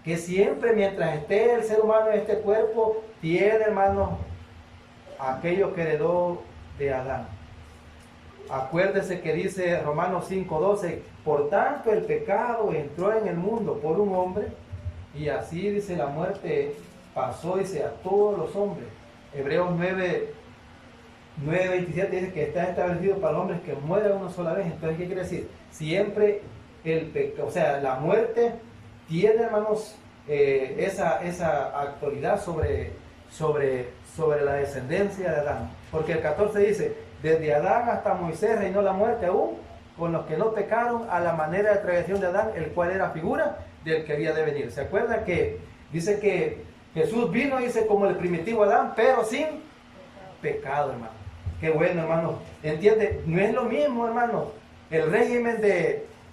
S1: que siempre mientras esté el ser humano en este cuerpo, tiene, hermanos, aquello que heredó de Adán. Acuérdese que dice Romanos 5:12, por tanto el pecado entró en el mundo por un hombre, y así dice la muerte pasó, dice, a todos los hombres. Hebreos 9:27 dice que está establecido para los hombres que mueran una sola vez. Entonces, ¿qué quiere decir? Siempre el pecado, o sea, la muerte tiene, hermanos, esa autoridad sobre la descendencia de Adán. Porque el 14 dice, desde Adán hasta Moisés reinó la muerte aún con los que no pecaron a la manera de tradición de Adán, el cual era figura del que había de venir. ¿Se acuerda que dice que Jesús vino, dice, como el primitivo Adán, pero sin pecado, hermano? Qué bueno, hermano. ¿Entiende? No es lo mismo, hermano, el régimen,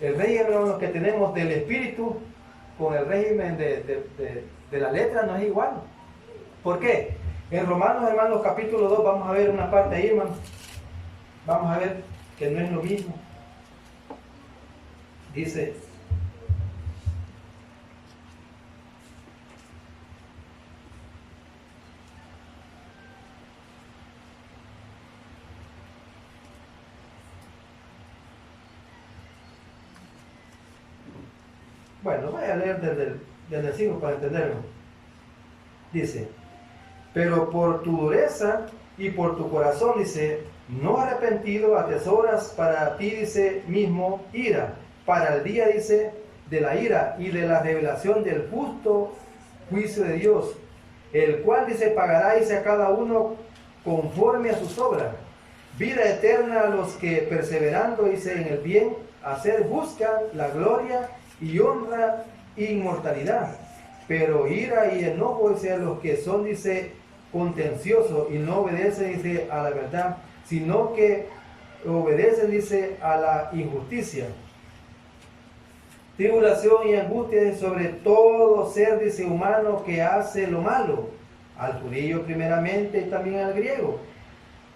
S1: hermano, que tenemos del espíritu con el régimen de la letra, no es igual. ¿Por qué? En Romanos, hermanos, capítulo 2, vamos a ver una parte ahí, hermano. Vamos a ver que no es lo mismo. Dice, bueno, voy a leer desde el 5 para entenderlo. Dice, pero por tu dureza y por tu corazón, dice, no arrepentido, atesoras para ti, dice, mismo ira, para el día, dice, de la ira y de la revelación del justo juicio de Dios, el cual, dice, pagará, dice, a cada uno conforme a sus obras. Vida eterna a los que perseverando, dice, en el bien hacer buscan la gloria y honra e inmortalidad. Pero ira y enojo, dice, a los que son, dice, contenciosos y no obedecen, dice, a la verdad, sino que obedecen, dice, a la injusticia. Tribulación y angustia sobre todo ser, dice, humano que hace lo malo, al judío primeramente y también al griego.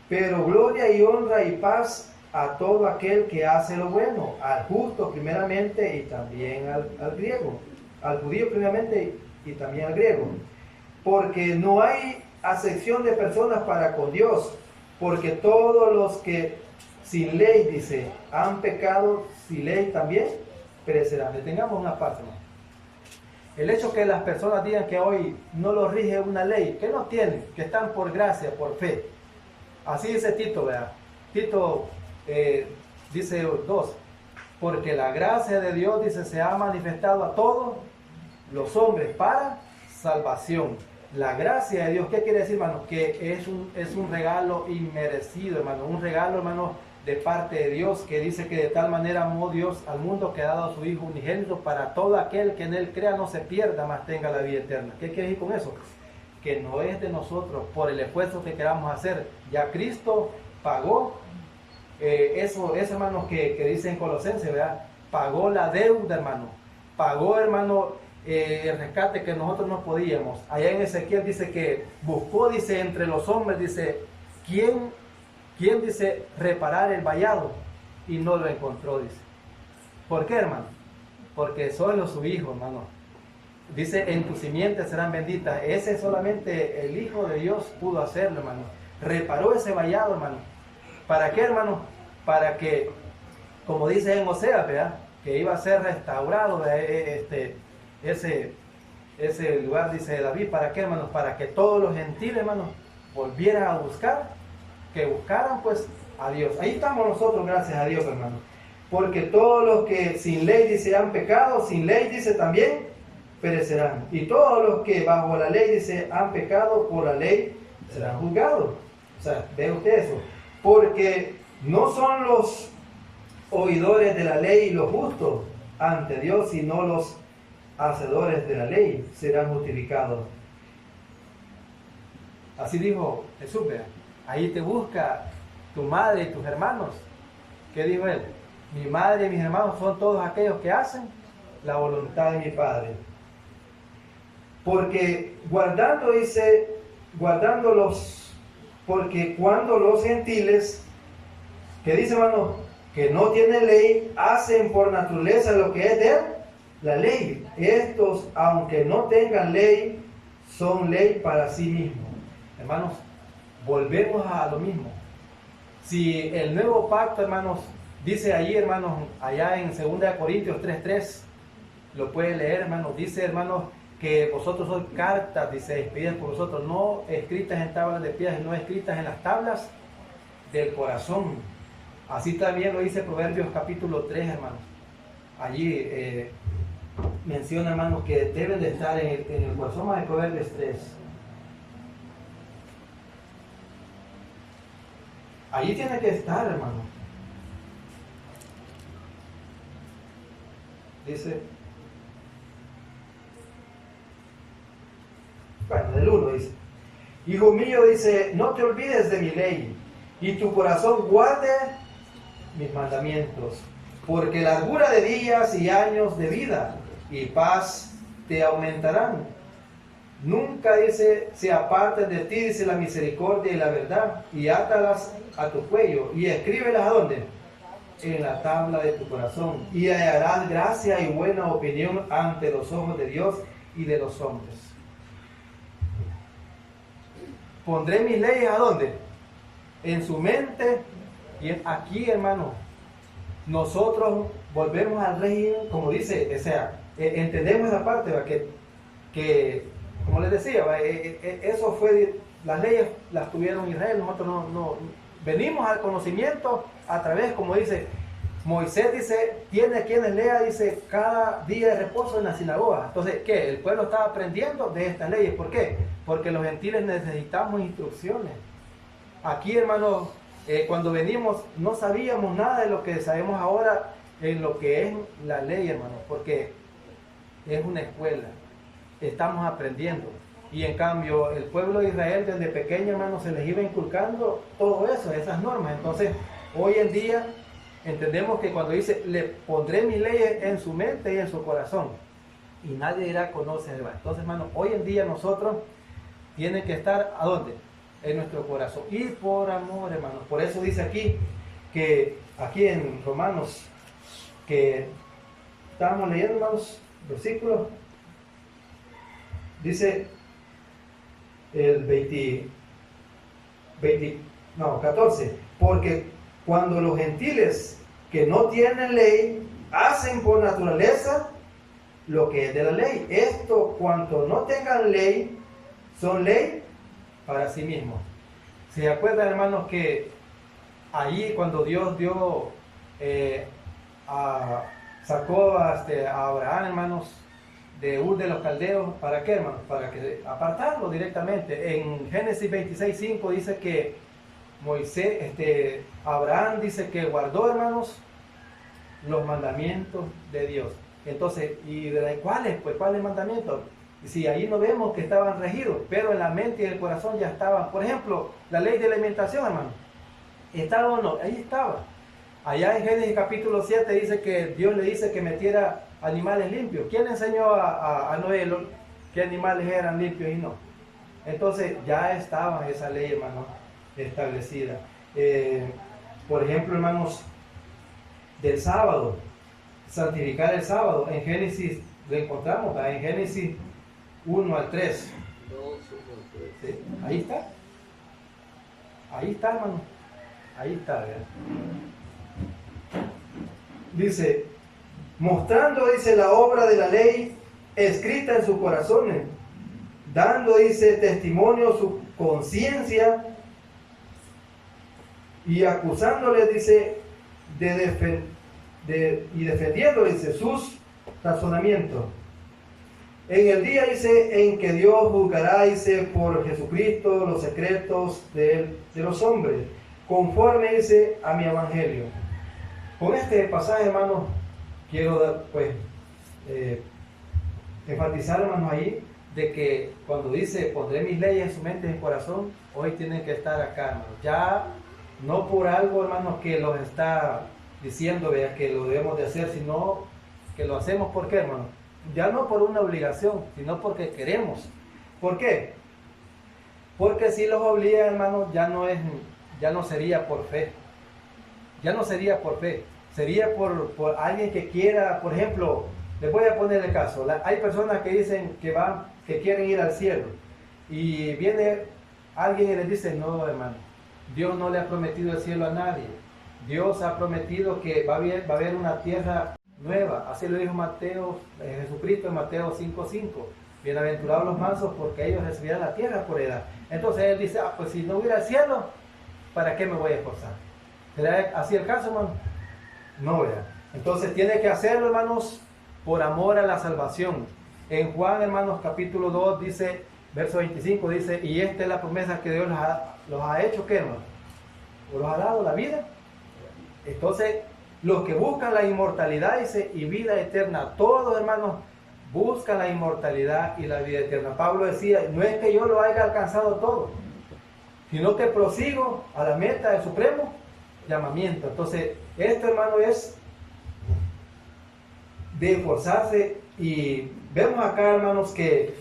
S1: Pero gloria y honra y paz a todo aquel que hace lo bueno, al justo primeramente y también al griego, al judío primeramente y también al griego. Porque no hay acepción de personas para con Dios, porque todos los que sin ley, dice, han pecado, sin ley también perecerán. Detengamos una parte, ¿no? El hecho que las personas digan que hoy no los rige una ley, que no tienen, que están por gracia, por fe. Así dice Tito, ¿verdad? Tito dice 2, porque la gracia de Dios, dice, se ha manifestado a todos los hombres para salvación. La gracia de Dios, ¿qué quiere decir, hermano? Que es un regalo inmerecido, hermano, un regalo, hermano, de parte de Dios, que dice que de tal manera amó Dios al mundo que ha dado a su Hijo unigénito para todo aquel que en él crea no se pierda, mas tenga la vida eterna. ¿Qué quiere decir con eso? Que no es de nosotros por el esfuerzo que queramos hacer. Ya Cristo pagó eso, hermano, que dice en Colosenses, ¿verdad? Pagó la deuda, hermano. Pagó, hermano, el rescate que nosotros no podíamos. Allá en Ezequiel dice que buscó, dice, entre los hombres, dice, ¿quién dice reparar el vallado? Y no lo encontró, dice. ¿Por qué, hermano? Porque solo su Hijo, hermano. Dice, en tu simiente serán benditas. Ese solamente el Hijo de Dios pudo hacerlo, hermano. Reparó ese vallado, hermano. ¿Para qué, hermano? Para que, como dice en Oseas, ¿verdad? Que iba a ser restaurado ese lugar, dice David. ¿Para qué, hermanos? Para que todos los gentiles, hermanos, volvieran a buscar, que buscaran pues a Dios. Ahí estamos nosotros, gracias a Dios, hermano. Porque todos los que sin ley, dice, han pecado, sin ley, dice, también perecerán. Y todos los que bajo la ley, dice, han pecado, por la ley serán juzgados. O sea, ve usted eso. Porque no son los oidores de la ley los justos ante Dios, sino los hacedores de la ley serán justificados. Así dijo Jesús, ¿verdad? Ahí te busca tu madre y tus hermanos. ¿Qué dijo él? Mi madre y mis hermanos son todos aquellos que hacen la voluntad de mi Padre. Porque guardando, dice, guardándolos, porque cuando los gentiles, que dice, hermano, que no tienen ley, hacen por naturaleza lo que es de la ley. Estos, aunque no tengan ley, son ley para sí mismos. Hermanos, volvemos a lo mismo. Si el nuevo pacto, hermanos, dice allí, hermanos, allá en 2 Corintios 3:3, lo puede leer, hermanos, dice, hermanos, que vosotros sois cartas, dice, expedidas por vosotros, no escritas en tablas de piedra, sino escritas en las tablas del corazón. Así también lo dice Proverbios capítulo 3, hermanos. Allí menciona, hermanos, que deben de estar en el corazón de Proverbios 3. Allí tiene que estar, hermano. Dice, bueno, del 1 dice, hijo mío, dice, no te olvides de mi ley, y tu corazón guarde mis mandamientos, porque largura de días y años de vida y paz te aumentarán. Nunca, dice, se aparten de ti, dice, la misericordia y la verdad, y átalas a tu cuello, y escríbelas ¿a dónde? En la tabla de tu corazón, y hallarás gracia y buena opinión ante los ojos de Dios y de los hombres. Pondré mis leyes ¿a dónde? En su mente. Y aquí, hermano, nosotros volvemos al régimen, como dice, o sea, entendemos esa parte, ¿va? Que como les decía, ¿va? Eso fue, las leyes las tuvieron Israel, nosotros no venimos al conocimiento a través, como dice, Moisés dice, tiene quienes lea, dice, cada día de reposo en la sinagoga. Entonces, ¿qué? El pueblo estaba aprendiendo de estas leyes. ¿Por qué? Porque los gentiles necesitamos instrucciones. Aquí, hermanos, cuando venimos no sabíamos nada de lo que sabemos ahora en lo que es la ley, hermanos, porque es una escuela, estamos aprendiendo. Y en cambio, el pueblo de Israel desde pequeño, hermanos, se les iba inculcando todo eso, esas normas. Entonces, hoy en día entendemos que cuando dice, le pondré mis leyes en su mente y en su corazón, y nadie dirá, conoce. Entonces, hermanos, hoy en día nosotros tienen que estar, ¿a dónde? En nuestro corazón. Y por amor, hermanos. Por eso dice aquí, que aquí en Romanos, que estábamos leyendo, hermanos, versículos, dice el 14, porque cuando los gentiles que no tienen ley hacen por naturaleza lo que es de la ley, esto cuanto no tengan ley son ley para sí mismos. ¿Se acuerdan, hermanos, que allí cuando Dios sacó a Abraham, hermanos, de Ur de los Caldeos? ¿Para qué, hermanos? Para que apartarlo directamente. En Génesis 26:5 dice que Abraham dice que guardó, hermanos, los mandamientos de Dios. Entonces, ¿y de cuáles? Pues, ¿cuáles mandamientos? Si ahí no vemos que estaban regidos, pero en la mente y el corazón ya estaban. Por ejemplo, la ley de alimentación, hermano, ¿estaba o no? Ahí estaba. Allá en Génesis capítulo 7 dice que Dios le dice que metiera animales limpios. ¿Quién enseñó a Noé qué animales eran limpios y no? Entonces ya estaba esa ley, hermano, establecida. Por ejemplo, hermanos, del sábado, santificar el sábado. En Génesis lo encontramos, ¿verdad? En Génesis 1-3. ¿Sí? Ahí está. Ahí está, hermano. Ahí está, ¿verdad? Dice, mostrando, dice, la obra de la ley escrita en sus corazones, dando, dice, testimonio su conciencia y acusándoles, dice, y defendiendo, dice, sus razonamientos. En el día, dice, en que Dios juzgará, dice, por Jesucristo los secretos de los hombres, conforme, dice, a mi evangelio. Con este pasaje, hermanos, quiero enfatizar, hermanos, ahí, de que cuando dice, pondré mis leyes en su mente y en su corazón, hoy tienen que estar acá, hermanos. Ya no por algo, hermanos, que los está diciendo, vea, que lo debemos de hacer, sino que lo hacemos, ¿por qué, hermanos? Ya no por una obligación, sino porque queremos. ¿Por qué? Porque si los obliga, hermanos, ya no sería por fe. Ya no sería por fe. Sería por alguien que quiera, por ejemplo, Les voy a poner el caso. Hay personas que dicen que quieren ir al cielo. Y viene alguien y les dice, no, hermano, Dios no le ha prometido el cielo a nadie. Dios ha prometido que va a haber una tierra nueva. Así lo dijo Jesucristo en Mateo 5:5. Bienaventurados los mansos porque ellos recibirán la tierra por heredad. Entonces él dice, pues si no hubiera el cielo, ¿para qué me voy a esforzar? ¿Será así el caso, hermano? No, ¿verdad? Entonces tiene que hacerlo, hermanos, por amor a la salvación. En Juan, hermanos, capítulo 2, dice, verso 25, dice, y esta es la promesa que Dios los ha hecho, ¿qué, hermano? ¿O los ha dado la vida? Entonces, los que buscan la inmortalidad, dice, y vida eterna, todos, hermanos, buscan la inmortalidad y la vida eterna. Pablo decía, no es que yo lo haya alcanzado todo, sino que prosigo a la meta del supremo llamamiento. Entonces, esto, hermano, es de esforzarse, y vemos acá, hermanos, que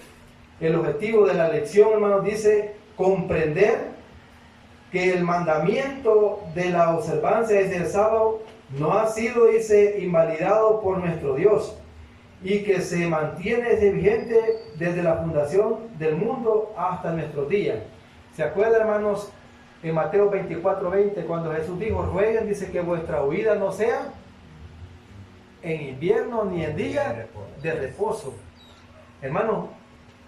S1: el objetivo de la lección, hermanos, dice comprender que el mandamiento de la observancia desde el sábado no ha sido, dice, invalidado por nuestro Dios, y que se mantiene vigente desde la fundación del mundo hasta nuestros días. ¿Se acuerdan, hermanos, en Mateo 24:20, cuando Jesús dijo, rueguen, dice, que vuestra huida no sea en invierno ni en día de reposo? Hermanos,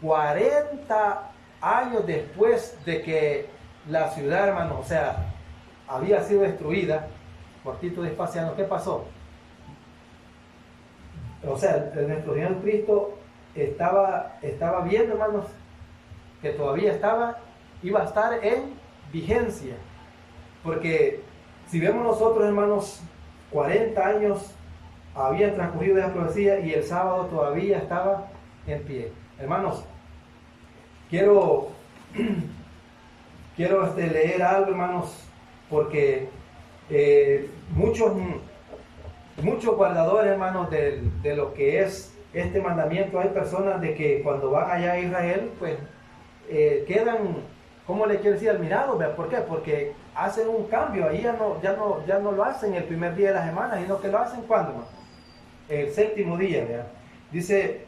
S1: 40 años después de que la ciudad, hermanos, o sea, había sido destruida por Tito Vespasiano, ¿qué pasó? O sea, nuestro Señor Cristo estaba viendo, hermanos, que todavía iba a estar en vigencia. Porque si vemos nosotros, hermanos, 40 años habían transcurrido de la profecía y el sábado todavía estaba en pie. Hermanos, quiero leer algo, hermanos, porque muchos guardadores, hermanos, de lo que es este mandamiento, hay personas de que cuando van allá a Israel, pues quedan, ¿cómo le quiero decir? Admirados. ¿Por qué? Porque hacen un cambio. Ahí ya no lo hacen el primer día de la semana, sino que lo hacen ¿cuándo, hermano? El séptimo día, ¿verdad? Dice,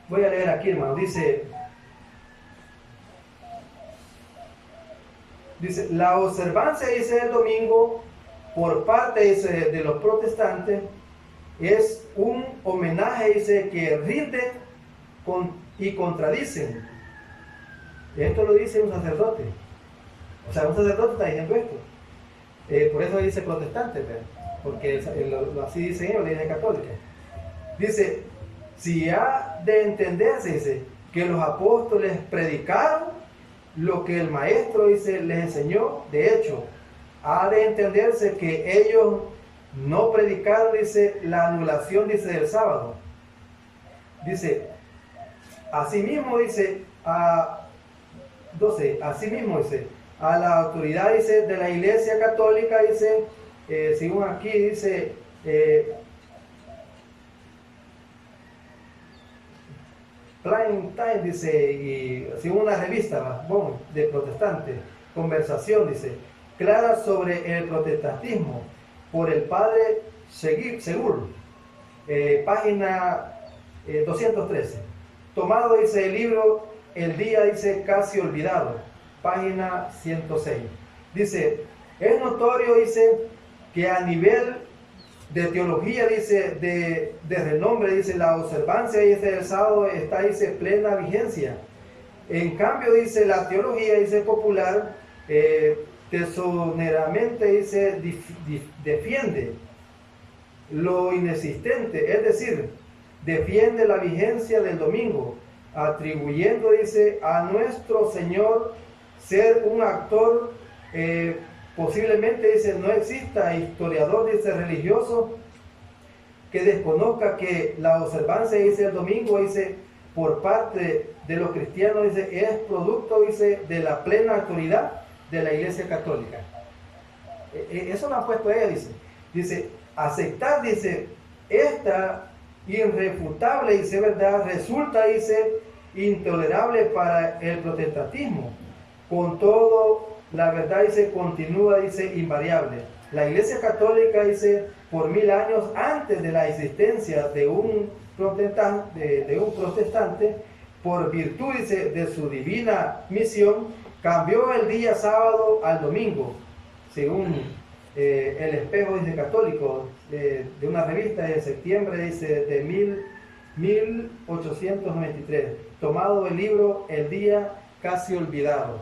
S1: voy a leer aquí, hermano, dice, la observancia, dice, el domingo, por parte, dice, de los protestantes, es un homenaje, dice, que rinden y contradicen. Esto lo dice un sacerdote. O sea, un sacerdote está diciendo esto. Por eso dice protestante, ¿verdad? Porque así dice ellos, la Iglesia Católica. Dice, si ha de entenderse, dice, que los apóstoles predicaron lo que el maestro, dice, les enseñó, de hecho, ha de entenderse que ellos no predicaron, dice, la anulación, dice, del sábado. Dice, asimismo, dice, asimismo, dice, a la autoridad, dice, de la Iglesia Católica, dice, según aquí dice, Prime Time, dice, y según una revista, bueno, de protestante, Conversación, dice, clara sobre el protestantismo, por el padre Segur, página 213. Tomado, dice, el libro El Día, dice, casi olvidado, página 106. Dice, es notorio, dice, que a nivel de teología, dice, de renombre, dice, la observancia, dice, del sábado está, dice, plena vigencia. En cambio, dice, la teología, dice, popular, tesoneramente, dice, defiende lo inexistente, es decir, defiende la vigencia del domingo, atribuyendo, dice, a nuestro Señor ser un actor. Posiblemente, dice, no exista historiador, dice, religioso que desconozca que la observancia, dice, el domingo, dice, por parte de los cristianos, dice, es producto, dice, de la plena autoridad de la Iglesia Católica. Eso lo han puesto ellos, dice, aceptar, dice, esta irrefutable, dice, verdad, resulta, dice, intolerable para el protestantismo. Con todo, la verdad, dice, continúa, dice, invariable. La Iglesia Católica, dice, por 1000 años antes de la existencia de un protestante, por virtud, dice, de su divina misión, cambió el día sábado al domingo, según el Espejo, dice, católico, de una revista de septiembre, dice, de 1893, tomado del libro El Día Casi Olvidado.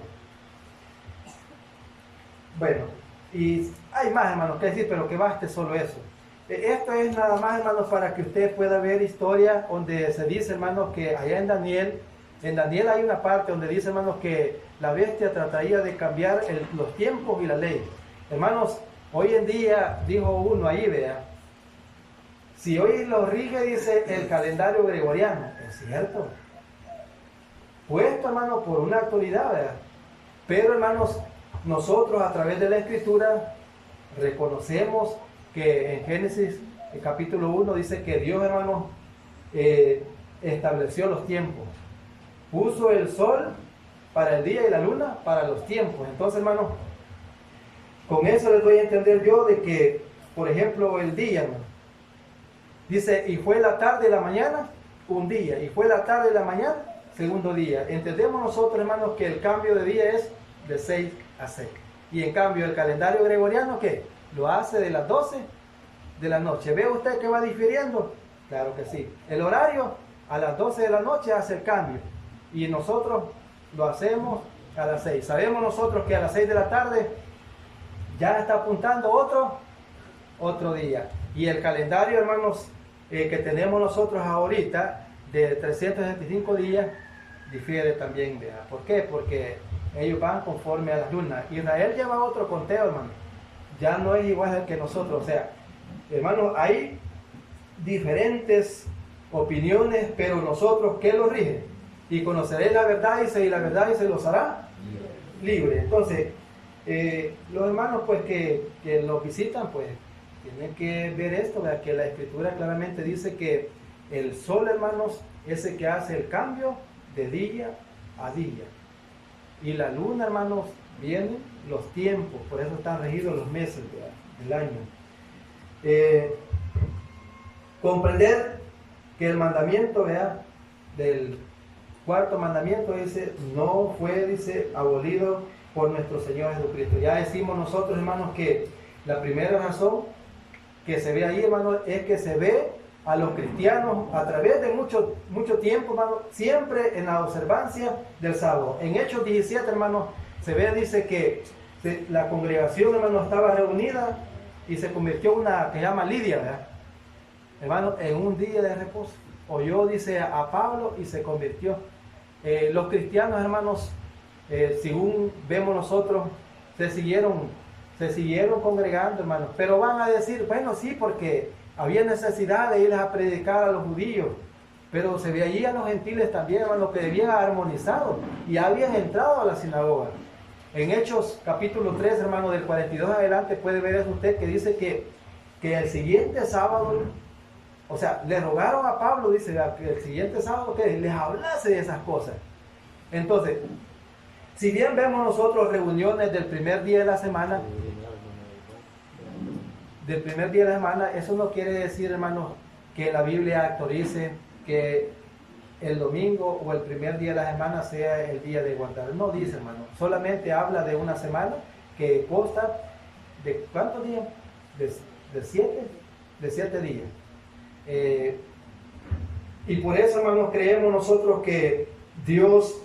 S1: Bueno, y hay más, hermanos, que decir, pero que baste solo eso. Esto es nada más, hermanos, para que usted pueda ver historia donde se dice, hermanos, que allá en Daniel hay una parte donde dice, hermanos, que la bestia trataría de cambiar los tiempos y la ley. Hermanos, hoy en día, dijo uno ahí, vea, si hoy lo rige, dice, el calendario gregoriano, es cierto, puesto, hermanos, por una autoridad, ¿verdad? Pero, hermanos, nosotros a través de la Escritura reconocemos que en Génesis, el capítulo 1, dice que Dios, hermanos, estableció los tiempos. Puso el sol para el día y la luna para los tiempos. Entonces, hermanos, con eso les doy a entender yo de que, por ejemplo, el día, hermano, dice, y fue la tarde y la mañana, un día, y fue la tarde y la mañana, segundo día. Entendemos nosotros, hermanos, que el cambio de día es de 6 a 6. Y en cambio el calendario gregoriano, ¿qué? Lo hace de las 12 de la noche. ¿Ve usted que va difiriendo? Claro que sí. El horario a las 12 de la noche hace el cambio. Y nosotros lo hacemos a las 6. Sabemos nosotros que a las 6 de la tarde ya está apuntando otro día. Y el calendario, hermanos, que tenemos nosotros ahorita, de 365 días, difiere también. ¿Verdad? ¿Por qué? Porque ellos van conforme a las lunas. Israel lleva otro conteo, hermano. Ya no es igual que nosotros. O sea, hermanos, hay diferentes opiniones, pero nosotros, ¿qué los rige? Y conoceréis la verdad, y la verdad y se los hará libre. Entonces, los hermanos, pues, que los visitan, pues, tienen que ver esto, ¿verdad? Que la Escritura claramente dice que el sol, hermanos, es el que hace el cambio de día a día. Y la luna, hermanos, vienen los tiempos, por eso están regidos los meses, ¿verdad?, del año. Comprender que el mandamiento, ¿verdad?, del cuarto mandamiento, dice, no fue, dice, abolido por nuestro Señor Jesucristo. Ya decimos nosotros, hermanos, que la primera razón que se ve ahí, hermanos, es que se ve a los cristianos a través de mucho tiempo, hermanos, siempre en la observancia del sábado. En Hechos 17, hermanos, se ve, dice que la congregación, hermanos, estaba reunida y se convirtió en una que se llama Lidia, ¿verdad?, hermanos, en un día de reposo. Oyó, dice, a Pablo y se convirtió. Los cristianos, hermanos, según vemos nosotros, se siguieron congregando, hermanos, pero van a decir, bueno, sí, porque había necesidad de irles a predicar a los judíos, pero se veían los gentiles también, hermanos, que habían armonizado y habían entrado a la sinagoga. En Hechos capítulo 3, hermanos, del 42 adelante, puede ver eso usted, que dice que el siguiente sábado, o sea, le rogaron a Pablo, dice, que el siguiente sábado que les hablase de esas cosas. Entonces, si bien vemos nosotros reuniones del primer día de la semana, eso no quiere decir, hermanos, que la Biblia autorice que el domingo o el primer día de la semana sea el día de guardar. No dice, hermano, solamente habla de una semana que consta de ¿cuántos días? De 7 días. Y por eso, hermanos, creemos nosotros que Dios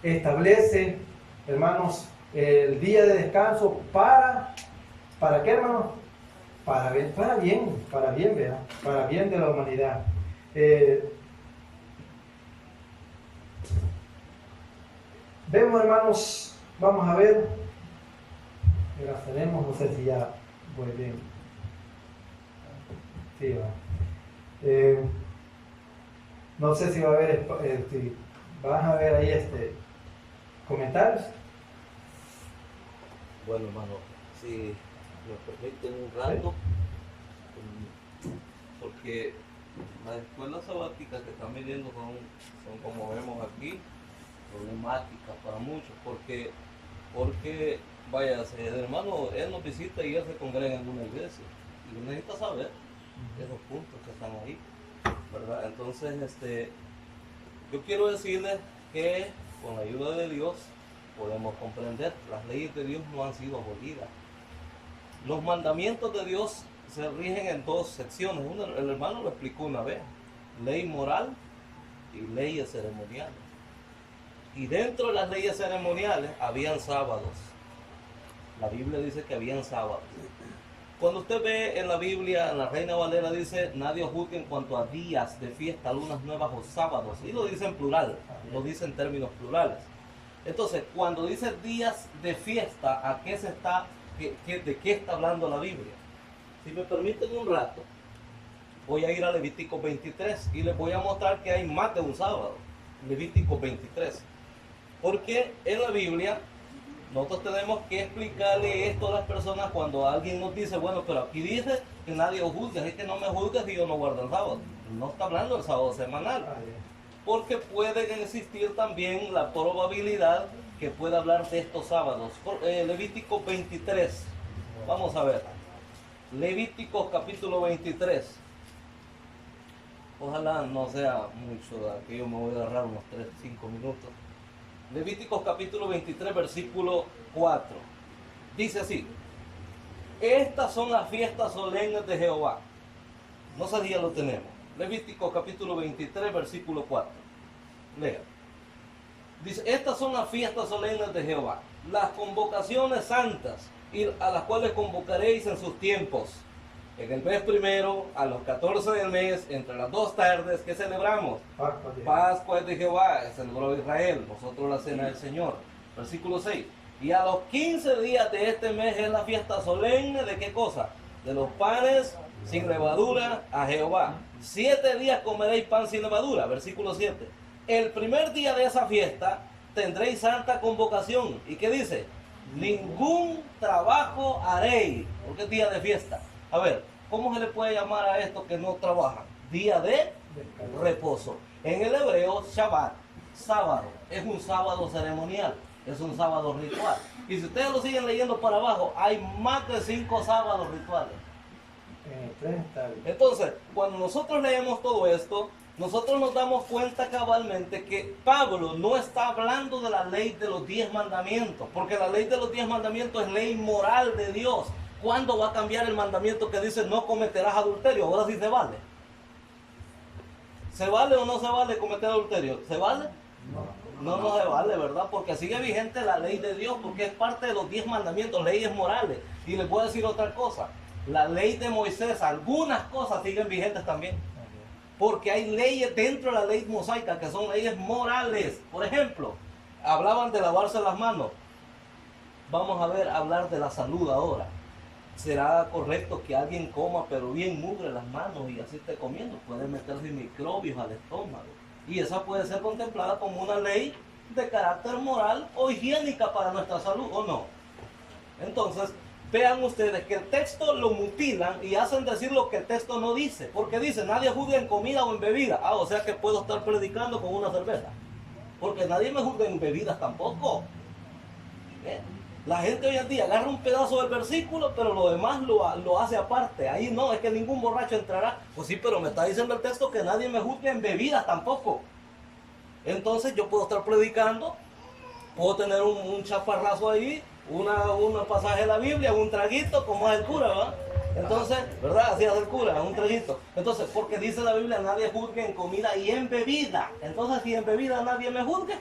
S1: establece, hermanos, el día de descanso ¿para qué, hermanos? Para bien, ¿verdad? Para bien de la humanidad. Vemos, hermanos, vamos a ver, las tenemos, no sé si ya voy bien. Sí, va. No sé si va a haber, si vas a ver ahí comentarios.
S2: Bueno, hermano, si me permiten un rato, porque las escuelas sabáticas que están viniendo son como vemos aquí, problemáticas para muchos, porque vaya, si el hermano, él nos visita y él se congrega en una iglesia, y uno necesita saber esos puntos que están ahí, ¿verdad? Entonces, yo quiero decirles que con la ayuda de Dios podemos comprender, las leyes de Dios no han sido abolidas. Los mandamientos de Dios se rigen en dos secciones. El hermano lo explicó una vez: ley moral y leyes ceremoniales. Y dentro de las leyes ceremoniales habían sábados. La Biblia dice que habían sábados. Cuando usted ve en la Biblia, en la Reina Valera dice: nadie os juzgue en cuanto a días de fiesta, lunas nuevas o sábados. Y lo dice en plural, lo dice en términos plurales. Entonces, cuando dice días de fiesta, ¿a qué se está, de qué está hablando la Biblia? Si me permiten un rato, voy a ir a Levítico 23 y les voy a mostrar que hay más de un sábado. Levítico 23. Porque en la Biblia nosotros tenemos que explicarle esto a las personas cuando alguien nos dice: bueno, pero aquí dice que nadie os juzgue, es que no me juzgues si yo no guardo el sábado. No está hablando del sábado semanal. Porque puede existir también la probabilidad que pueda hablar de estos sábados. Levítico 23. Vamos a ver. Levítico capítulo 23. Ojalá no sea mucho, que yo me voy a agarrar unos 3-5 minutos. Levíticos capítulo 23, versículo 4. Dice así: estas son las fiestas solemnes de Jehová. No sé si ya lo tenemos. Levíticos capítulo 23, versículo 4. Lea. Dice: estas son las fiestas solemnes de Jehová, las convocaciones santas, y a las cuales convocaréis en sus tiempos. En el mes primero, a los 14 del mes, entre las 2 tardes, ¿qué celebramos? Pascua de Jehová, celebró Israel, nosotros la cena del Señor. Versículo 6. Y a los 15 días de este mes es la fiesta solemne de ¿qué cosa? De los panes sin levadura a Jehová. 7 días comeréis pan sin levadura. Versículo 7. El primer día de esa fiesta tendréis santa convocación. ¿Y qué dice? Ningún trabajo haréis. Porque es día de fiesta. A ver, ¿cómo se le puede llamar a esto que no trabajan? Día de reposo. En el hebreo, Shabbat, sábado, es un sábado ceremonial, es un sábado ritual. Y si ustedes lo siguen leyendo para abajo, hay más de 5 sábados rituales. Entonces, cuando nosotros leemos todo esto, nosotros nos damos cuenta cabalmente que Pablo no está hablando de la ley de los 10 mandamientos, porque la ley de los 10 mandamientos es ley moral de Dios. ¿Cuándo va a cambiar el mandamiento que dice no cometerás adulterio? Ahora sí se vale. ¿Se vale o no se vale cometer adulterio? ¿Se vale? No se vale, ¿verdad? Porque sigue vigente la ley de Dios, porque es parte de los 10 mandamientos, leyes morales. Y les voy a decir otra cosa. La ley de Moisés, algunas cosas siguen vigentes también. Porque hay leyes dentro de la ley mosaica que son leyes morales. Por ejemplo, hablaban de lavarse las manos. Vamos a ver, hablar de la salud ahora. ¿Será correcto que alguien coma pero bien mugre las manos y así esté comiendo? Puede meterse microbios al estómago. Y esa puede ser contemplada como una ley de carácter moral o higiénica para nuestra salud, ¿o no? Entonces, vean ustedes que el texto lo mutilan y hacen decir lo que el texto no dice. Porque dice: nadie juzgue en comida o en bebida. O sea que puedo estar predicando con una cerveza. Porque nadie me juzga en bebidas tampoco. La gente hoy en día agarra un pedazo del versículo, pero lo demás lo hace aparte. Ahí no, es que ningún borracho entrará. Pues sí, pero me está diciendo el texto que nadie me juzgue en bebidas tampoco. Entonces yo puedo estar predicando, puedo tener un chaparrazo ahí, un pasaje de la Biblia, un traguito, como es el cura, ¿verdad? Entonces, ¿verdad? Así es el cura, un traguito. Entonces, porque dice la Biblia, nadie juzgue en comida y en bebida. Entonces, si en bebida nadie me juzgue,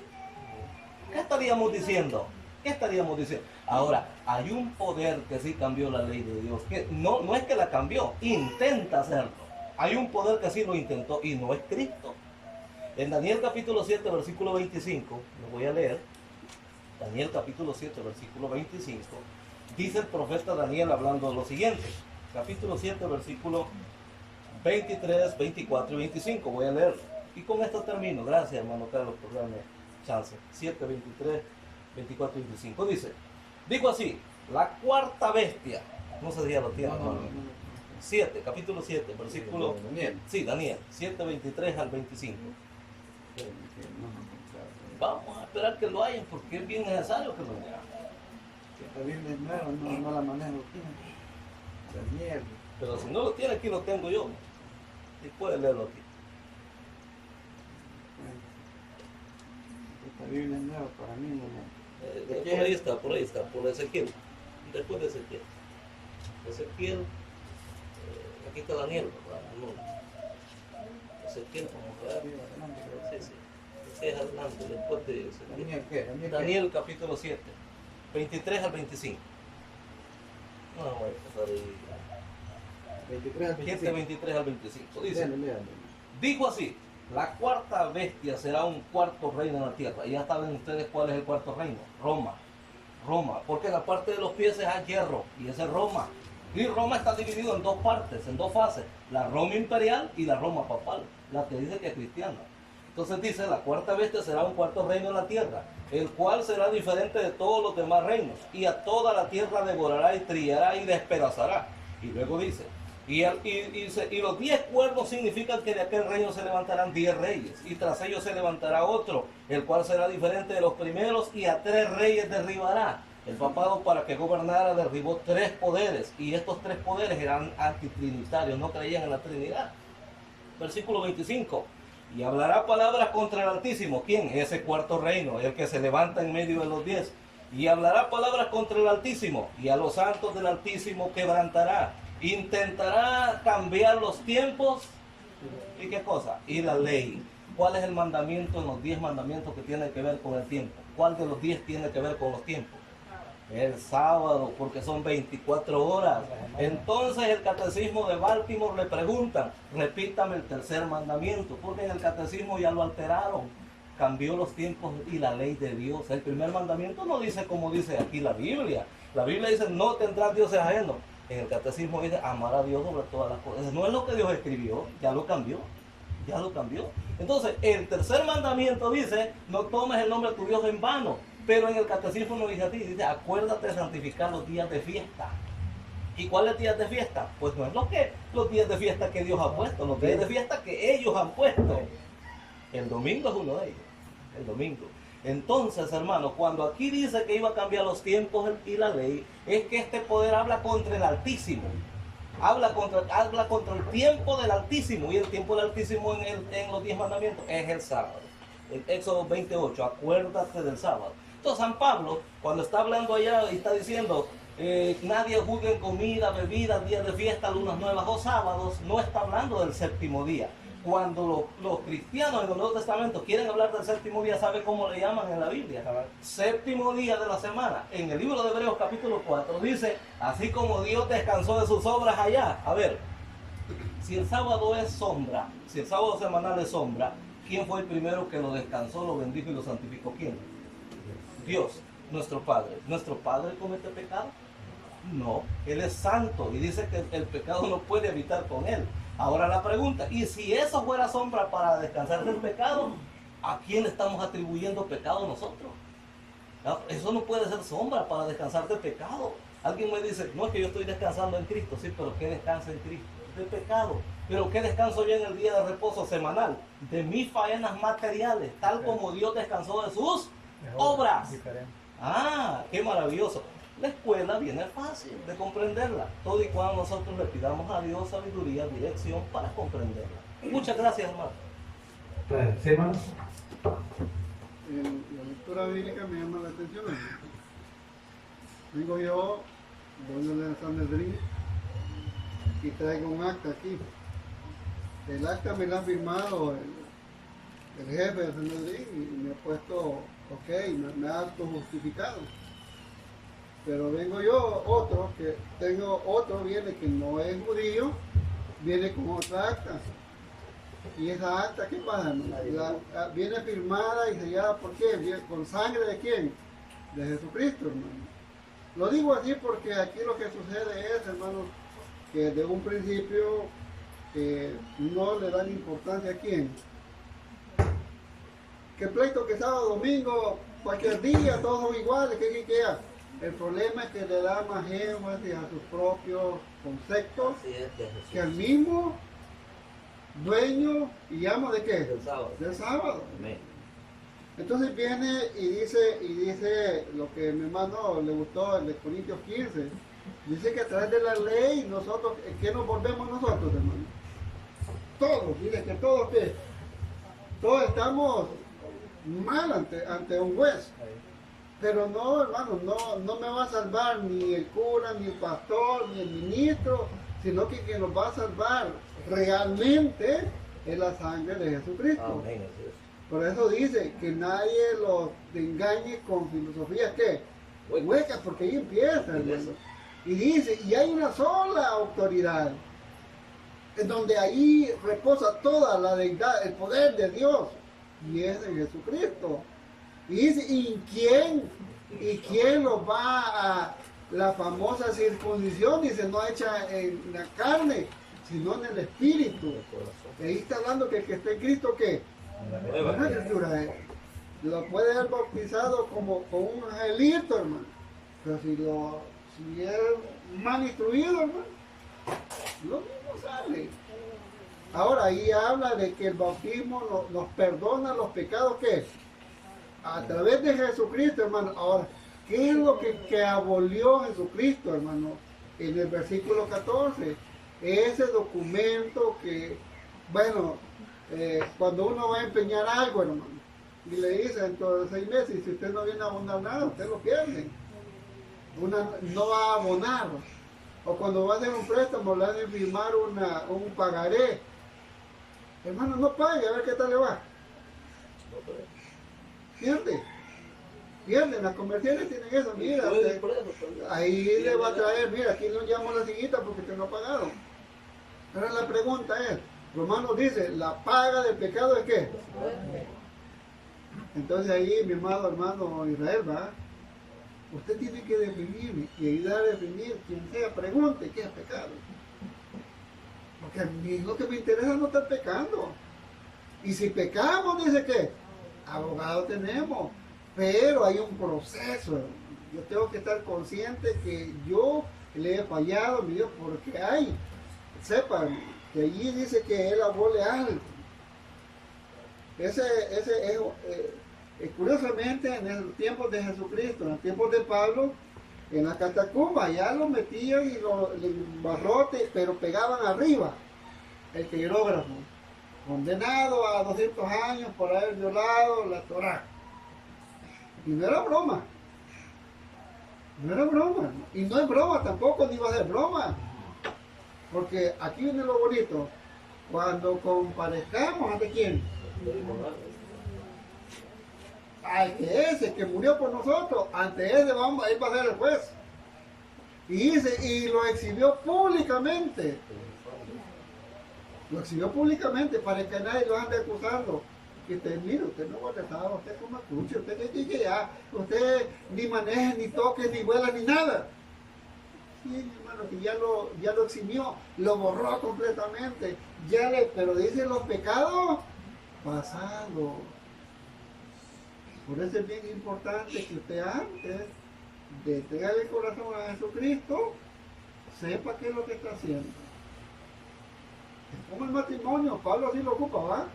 S2: ¿qué estaríamos diciendo? ¿Qué estaríamos diciendo? Ahora, hay un poder que sí cambió la ley de Dios, que no es que la cambió, intenta hacerlo. Hay un poder que sí lo intentó y no es Cristo. En Daniel capítulo 7, versículo 25, lo voy a leer. Daniel capítulo 7, versículo 25, dice el profeta Daniel hablando de lo siguiente. Capítulo 7, versículo 23, 24 y 25, voy a leerlo. Y con esto termino. Gracias, hermano Carlos, por darme chance. 7, 23, 24 y 25. Dice, digo así: la cuarta bestia, no sé si ya lo tiene, 7, capítulo 7, versículo...
S4: Daniel.
S2: Sí, Daniel, 7, 23 al 25. Vamos a esperar que lo hayan porque es bien necesario que lo hagan.
S4: Esta Biblia es nueva, no la manejo aquí. Daniel.
S2: Pero si no lo tiene, aquí lo tengo yo. Y puede leerlo aquí.
S4: Esta Biblia es nueva para mí, no.
S2: Por ahí está, por Ezequiel. Después de Ezequiel. Ezequiel, aquí está Daniel, ¿verdad? No. Ezequiel, vamos a ver. Sí, sí. Ese es adelante, después de Ezequiel.
S4: ¿Daniel qué?
S2: Daniel capítulo 7, 23 al 25. No, voy a pasar ahí.
S4: 23 al
S2: 7,
S4: 25.
S2: 23 al 25. Dice,
S4: Léale.
S2: dijo así, la cuarta bestia será un cuarto reino en la tierra. Y ya saben ustedes cuál es el cuarto reino. Roma. Roma. Porque en la parte de los pies es hierro. Y ese es Roma. Y Roma está dividido en dos partes, en dos fases. La Roma imperial y la Roma papal. La que dice que es cristiana. Entonces dice, la cuarta bestia será un cuarto reino en la tierra, el cual será diferente de todos los demás reinos. Y a toda la tierra devorará y trillará y despedazará. Y luego dice, y los 10 cuernos significan que de aquel reino se levantarán 10 reyes, y tras ellos se levantará otro, el cual será diferente de los primeros, y a 3 reyes derribará. El papado, para que gobernara, derribó 3 poderes, y estos 3 poderes eran antitrinitarios, no creían en la Trinidad. Versículo 25. Y hablará palabras contra el Altísimo. ¿Quién? Ese cuarto reino, el que se levanta en medio de los 10. Y hablará palabras contra el Altísimo, y a los santos del Altísimo quebrantará. Intentará cambiar los tiempos. ¿Y qué cosa? Y la ley. ¿Cuál es el mandamiento en los 10 mandamientos que tiene que ver con el tiempo? ¿Cuál de los 10 tiene que ver con los tiempos? El sábado, porque son 24 horas. Entonces el catecismo de Baltimore le preguntan, repítame el tercer mandamiento, porque en el catecismo ya lo alteraron, cambió los tiempos y la ley de Dios. El primer mandamiento no dice como dice aquí la Biblia. La Biblia dice, no tendrás dioses ajenos. En el catecismo dice, amar a Dios sobre todas las cosas. No es lo que Dios escribió, ya lo cambió. Ya lo cambió. Entonces, el tercer mandamiento dice, no tomes el nombre de tu Dios en vano. Pero en el catecismo no dice así, dice, acuérdate de santificar los días de fiesta. ¿Y cuáles días de fiesta? Pues no es los días de fiesta que Dios ha puesto, los días de fiesta que ellos han puesto. El domingo es uno de ellos, el domingo. Entonces, hermanos, cuando aquí dice que iba a cambiar los tiempos y la ley, es que este poder habla contra el Altísimo. Habla contra el tiempo del Altísimo, y el tiempo del Altísimo en los 10 mandamientos es el sábado. En Éxodo 28, acuérdate del sábado. Entonces San Pablo, cuando está hablando allá y está diciendo, nadie juzgue en comida, bebida, días de fiesta, lunas nuevas o sábados, no está hablando del séptimo día. Cuando los cristianos en el Nuevo Testamento quieren hablar del séptimo día, ¿sabe cómo le llaman en la Biblia? Séptimo día de la semana. En el libro de Hebreos capítulo 4 dice, así como Dios descansó de sus obras allá. A ver, si el sábado es sombra, si el sábado semanal es sombra, ¿quién fue el primero que lo descansó, lo bendijo y lo santificó? ¿Quién? Dios, nuestro Padre. ¿Nuestro Padre comete pecado? No, Él es santo y dice que el pecado no puede habitar con Él. Ahora la pregunta, ¿y si eso fuera sombra para descansar del pecado? ¿A quién le estamos atribuyendo pecado nosotros? Eso no puede ser sombra para descansar del pecado. Alguien me dice, no, es que yo estoy descansando en Cristo. Sí, pero ¿qué descansa en Cristo? Del pecado. Pero ¿qué descanso yo en el día de reposo semanal? De mis faenas materiales, tal como Dios descansó de sus obras. Ah, qué maravilloso. La escuela viene fácil de comprenderla, todo y cuando nosotros le pidamos a Dios sabiduría, dirección para comprenderla. Muchas gracias, hermano.
S1: Sí, hermano.
S3: La lectura bíblica me llama la atención. Vengo yo, voy a Sanedrín y traigo un acta aquí. El acta me la ha firmado el jefe de Sanedrín y me ha puesto ok, me ha autojustificado. Pero vengo yo, otro, que tengo otro, viene que no es judío, viene con otra acta. Y esa acta, ¿qué pasa, hermano? Viene firmada y sellada ¿por quién? ¿Con sangre de quién? De Jesucristo, hermano. Lo digo así porque aquí lo que sucede es, hermano, que de un principio no le dan importancia a quién. Que pleito, que sábado, domingo, cualquier día, todos son iguales, ¿qué? El problema es que le da más énfasis a sus propios conceptos que al mismo dueño y amo de qué?
S2: Del sábado.
S3: Del sábado.
S2: Amén.
S3: Entonces viene y dice lo que a mi hermano le gustó, el de Corintios 15. Dice que a través de la ley nosotros, ¿qué nos volvemos nosotros, hermano? Todos, dice que todos, ¿qué? Todos estamos mal ante un juez. Pero no, hermano, no me va a salvar ni el cura, ni el pastor, ni el ministro, sino que quien nos va a salvar realmente es la sangre de Jesucristo.
S2: Amén, así es.
S3: Por eso dice que nadie los engañe con filosofías que huecas, porque ahí empieza, hermano. Y dice, y hay una sola autoridad, en donde ahí reposa toda la deidad, el poder de Dios, y es en Jesucristo. Y dice, ¿y quién los va a la famosa circuncisión? Dice, no hecha en la carne, sino en el espíritu. Y ahí está hablando que el que está en Cristo, ¿qué? Una criatura, lo puede haber bautizado como con un angelito, hermano. Pero si es mal instruido, hermano, lo mismo sale. Ahora ahí habla de que el bautismo nos perdona los pecados, ¿qué? A través de Jesucristo, hermano. Ahora, ¿qué es lo que abolió Jesucristo, hermano? En el versículo 14. Ese documento que, bueno, cuando uno va a empeñar algo, hermano, y le dice dentro de 6 meses, si usted no viene a abonar nada, usted lo pierde. No va a abonar. O cuando va a hacer un préstamo, le van a firmar un pagaré. Hermano, no pague, a ver qué tal le va. Pierde, las comerciales tienen eso, mira, ahí le va a traer, mira, aquí nos llamo la siguita porque te no ha pagado. Ahora la pregunta es, Romanos dice, la paga del pecado es ¿qué? Entonces ahí, mi amado hermano Israel, va, usted tiene que definir y ayudar a definir, quien sea, pregunte qué es pecado. Porque a mí lo que me interesa no estar pecando. Y si pecamos, dice que abogado tenemos, pero hay un proceso. Yo tengo que estar consciente que yo le he fallado a mi Dios, porque sepan que allí dice que él abole algo. Curiosamente, en los tiempos de Jesucristo, en los tiempos de Pablo, en la catacumba ya lo metían y el barrote, pero pegaban arriba el querógrafo, condenado a 200 años por haber violado la Torá. Y no era broma. No era broma. Y no es broma tampoco, ni va a ser broma. Porque aquí viene lo bonito. Cuando comparezcamos, ¿ante quién? Al que ese que murió por nosotros, ante ese él va a ser el juez. Y dice, y lo exhibió públicamente. Lo exhibió públicamente para que nadie lo ande acusando. Que usted, mire, usted no va a estar, usted como escuche, usted ya, usted ni maneje, ni toque, ni vuela, ni nada. Sí, mi hermano, que ya lo eximió, lo borró completamente. Pero dice los pecados pasados. Por eso es bien importante que usted antes de entregarle el corazón a Jesucristo, sepa qué es lo que está haciendo. Es como el matrimonio, Pablo así lo ocupa, ¿va?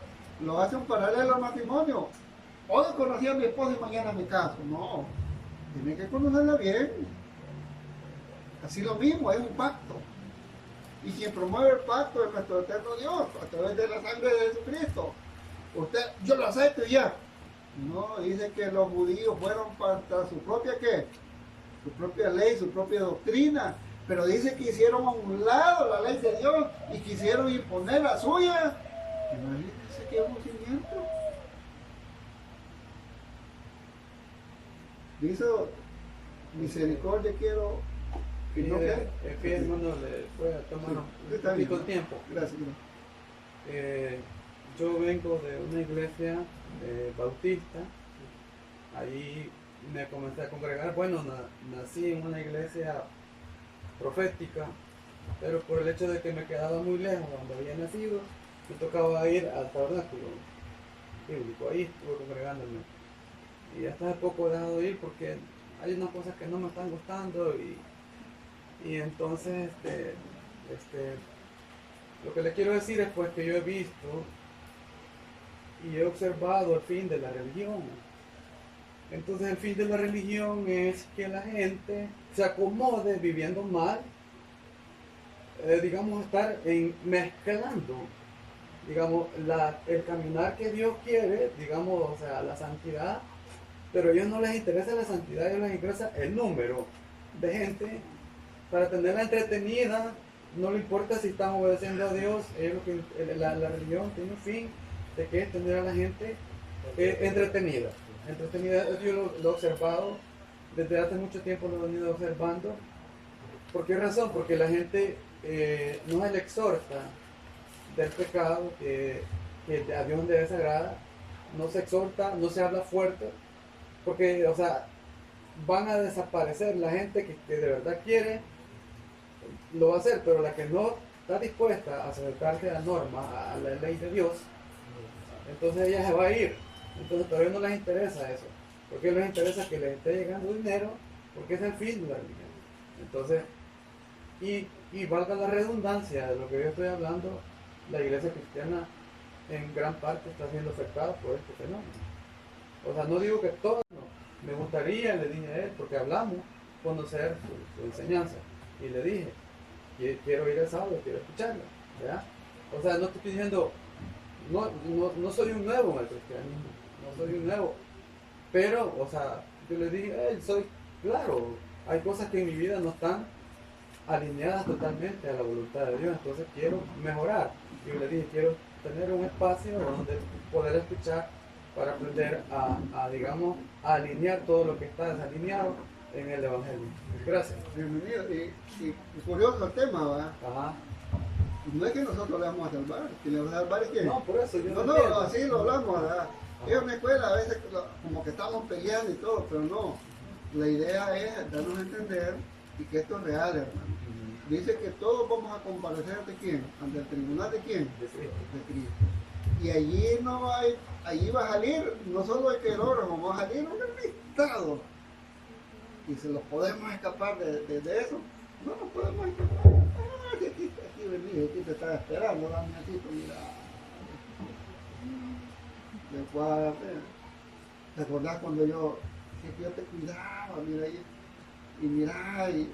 S3: Lo hace un paralelo al matrimonio. Hoy conocí a mi esposa y mañana me caso. No, tiene que conocerla bien. Así lo mismo, es un pacto. Y quien promueve el pacto es nuestro eterno Dios, a través de la sangre de Jesucristo. Yo lo acepto y ya. No, dice que los judíos fueron para su propia ¿qué? Su propia ley, su propia doctrina. Pero dice que hicieron a un lado la ley de Dios y quisieron imponer la suya. Imagínense qué abucimiento. Dice, misericordia quiero.
S4: ¿No qué? Es que hermano le puede tomar un poquito de tiempo.
S3: Gracias.
S4: Yo vengo de una iglesia bautista. Ahí me comencé a congregar. Bueno, nací en una iglesia profética, pero por el hecho de que me quedaba muy lejos donde había nacido, me tocaba ir al tabernáculo bíblico. Ahí estuve congregándome. Y hasta hace poco he dejado de ir porque hay unas cosas que no me están gustando y entonces lo que le quiero decir es pues que yo he visto y he observado el fin de la religión. Entonces el fin de la religión es que la gente se acomode viviendo mal, digamos, estar mezclando, digamos, el caminar que Dios quiere, digamos, o sea, la santidad, pero a ellos no les interesa la santidad, a ellos les interesa el número de gente para tenerla entretenida. No le importa si están obedeciendo a Dios, la religión tiene un fin de que es tener a la gente entretenida. Entretenida, yo lo he observado desde hace mucho tiempo, lo he venido observando. ¿Por qué razón? Porque la gente no se le exhorta del pecado que a Dios le desagrada, no se exhorta, no se habla fuerte, porque, o sea, van a desaparecer la gente que de verdad quiere, lo va a hacer, pero la que no está dispuesta a sujetarse a la norma, a la ley de Dios, entonces ella se va a ir. Entonces todavía no les interesa eso, porque les interesa que les esté llegando dinero, porque es el fin de la religión. Entonces, y valga la redundancia de lo que yo estoy hablando, la iglesia cristiana en gran parte está siendo afectada por este fenómeno. O sea, no digo que todo, no. Me gustaría, le dije a él, porque hablamos, conocer su enseñanza, y le dije, quiero ir al sábado, quiero escucharla, ¿verdad? O sea, no estoy diciendo, no soy un nuevo en el cristianismo, no soy un nuevo, pero, o sea, yo le dije, soy claro, hay cosas que en mi vida no están alineadas totalmente a la voluntad de Dios, entonces quiero mejorar. Yo le dije, quiero tener un espacio donde poder escuchar para aprender digamos, a alinear todo lo que está desalineado en el Evangelio. Gracias.
S3: Bienvenido. Y curioso el tema, ¿verdad?
S4: Ajá.
S3: No es que nosotros le vamos a salvar, que le vamos a salvar es que...
S4: No, por eso yo
S3: No, así lo hablamos, ¿verdad? En mi escuela a veces como que estamos peleando y todo, pero no. La idea es darnos a entender y que esto es real, hermano. Dice que todos vamos a comparecer ante quién, ante el tribunal de quién, de Cristo. Y allí no hay, allí va a salir, no solo el que oro, va a salir un listado. Y si los podemos escapar de eso, no nos podemos escapar. Aquí vení, aquí te estaba esperando, dame así, mira. Después, ¿te acordás cuando yo te cuidaba, mira, y mira, y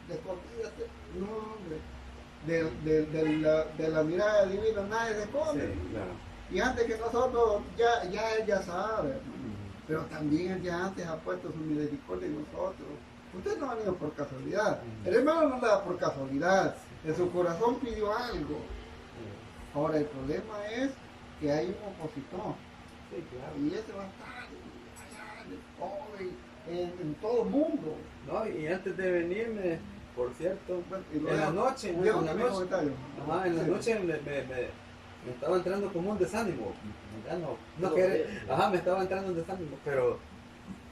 S3: desconfíate? No, hombre, de la mirada divina nadie se esconde.
S4: Sí, claro.
S3: Y antes que nosotros, ya él ya sabe, pero también él ya antes ha puesto su misericordia en nosotros. Usted no ha venido por casualidad. El hermano no anda por casualidad. En su corazón pidió algo. Ahora el problema es que hay un opositor.
S4: Sí, claro.
S3: Y ese va a estar allá, en todo el mundo.
S4: No, y antes de venirme, por cierto,
S3: Bueno,
S4: en la noche, en la noche me estaba entrando como un desánimo. Ya me estaba entrando un desánimo, pero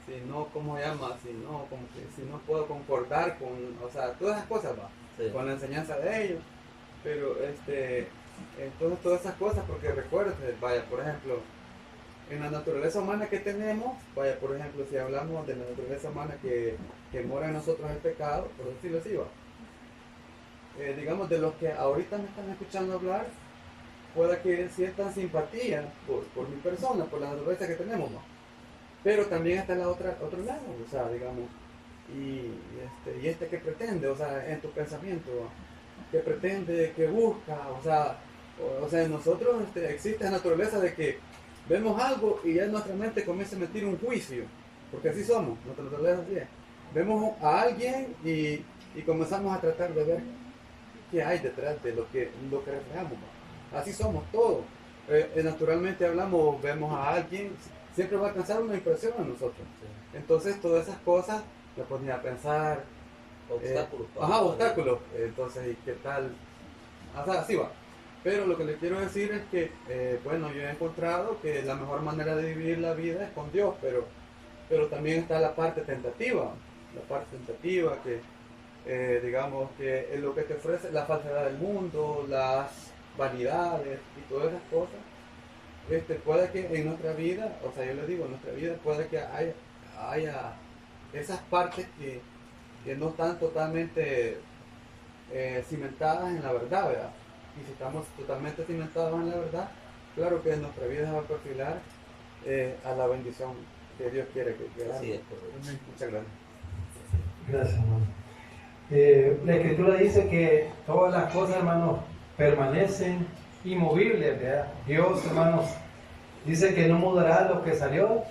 S4: si no, ¿cómo se llama? Si no puedo concordar con, o sea, todas esas cosas,
S2: Sí.
S4: con la enseñanza de ellos, pero entonces todas esas cosas, porque recuerden, vaya, por ejemplo, en la naturaleza humana que tenemos, vaya, por ejemplo, si hablamos de la naturaleza humana que mora en nosotros el pecado, por decirlo así, digamos, de los que ahorita me están escuchando hablar, pueda que sientan simpatía por mi persona, por la naturaleza que tenemos, ¿no? Pero también está otro lado, o sea, digamos, y este que pretende, o sea, en tu pensamiento, que pretende, que busca, o sea, en nosotros existe la naturaleza de que vemos algo y ya en nuestra mente comienza a emitir un juicio, porque así somos, nuestra naturaleza así es. Vemos a alguien y comenzamos a tratar de ver qué hay detrás de lo que reflejamos, ¿no? Así somos todos. Naturalmente vemos a alguien, siempre va a alcanzar una impresión a nosotros. Entonces todas esas cosas las ponía a pensar.
S2: Obstáculos.
S4: Obstáculos. Entonces, ¿y qué tal? O sea, así va. Pero lo que les quiero decir es que, bueno, yo he encontrado que la mejor manera de vivir la vida es con Dios, pero también está la parte tentativa. La parte tentativa que, digamos, que es lo que te ofrece la falsedad del mundo, las vanidades y todas esas cosas. Puede que en nuestra vida, o sea, yo les digo, en nuestra vida puede que haya esas partes que no están totalmente cimentadas en la verdad, ¿verdad? Y si estamos totalmente cimentados en la verdad, claro que nuestra vida se va a perfilar a la bendición que Dios quiere que hagamos.
S2: Así es, correcto.
S4: Muchas gracias.
S1: Gracias, hermano. La Escritura dice que todas las cosas, hermanos, permanecen inmovibles, ¿verdad? Dios, hermanos, dice que no mudará lo que salió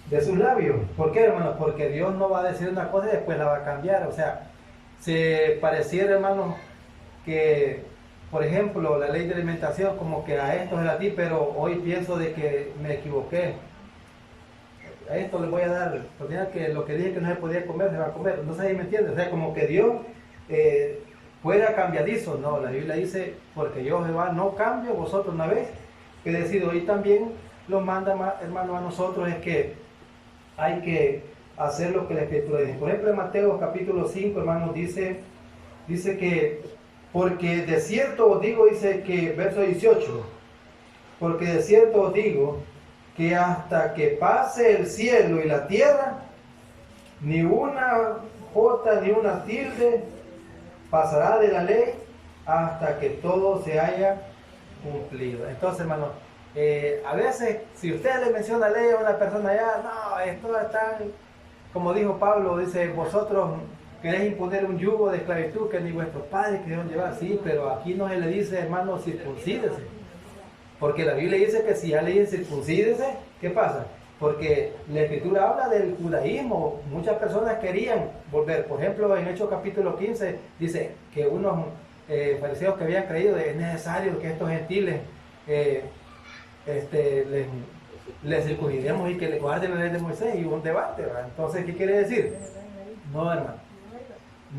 S1: de sus labios. ¿Por qué, hermanos? Porque Dios no va a decir una cosa y después la va a cambiar. O sea, se pareciera, hermanos, que, por ejemplo, la ley de alimentación, como que a esto es a ti, pero hoy pienso de que me equivoqué. A esto le voy a dar, que lo que dije que no se podía comer, se va a comer. No sé si me entiende. O sea, como que Dios fuera cambiadizo. No, la Biblia dice, porque yo, Jehová, no cambio, vosotros una vez que decido. Y también lo manda, hermano, a nosotros, es que hay que hacer lo que la Escritura dice. Por ejemplo, en Mateo capítulo 5, hermanos, dice que, porque de cierto os digo, dice que, verso 18, porque de cierto os digo, que hasta que pase el cielo y la tierra, ni una jota ni una tilde pasará de la ley hasta que todo se haya cumplido. Entonces, hermano, a veces, si usted le menciona ley a una persona ya, no, esto está, como dijo Pablo, dice, vosotros queréis imponer un yugo de esclavitud que ni vuestros padres quisieron llevar. Sí, pero aquí no se le dice, hermano, circuncídese. Porque la Biblia dice que si ya le dicen circuncídese, ¿qué pasa? Porque la Escritura habla del judaísmo. Muchas personas querían volver. Por ejemplo, en Hechos capítulo 15 dice que unos fariseos que habían creído es necesario que estos gentiles les circuncidemos y que le guarden la ley de Moisés, y hubo un debate, ¿verdad? Entonces, ¿qué quiere decir? No, hermano.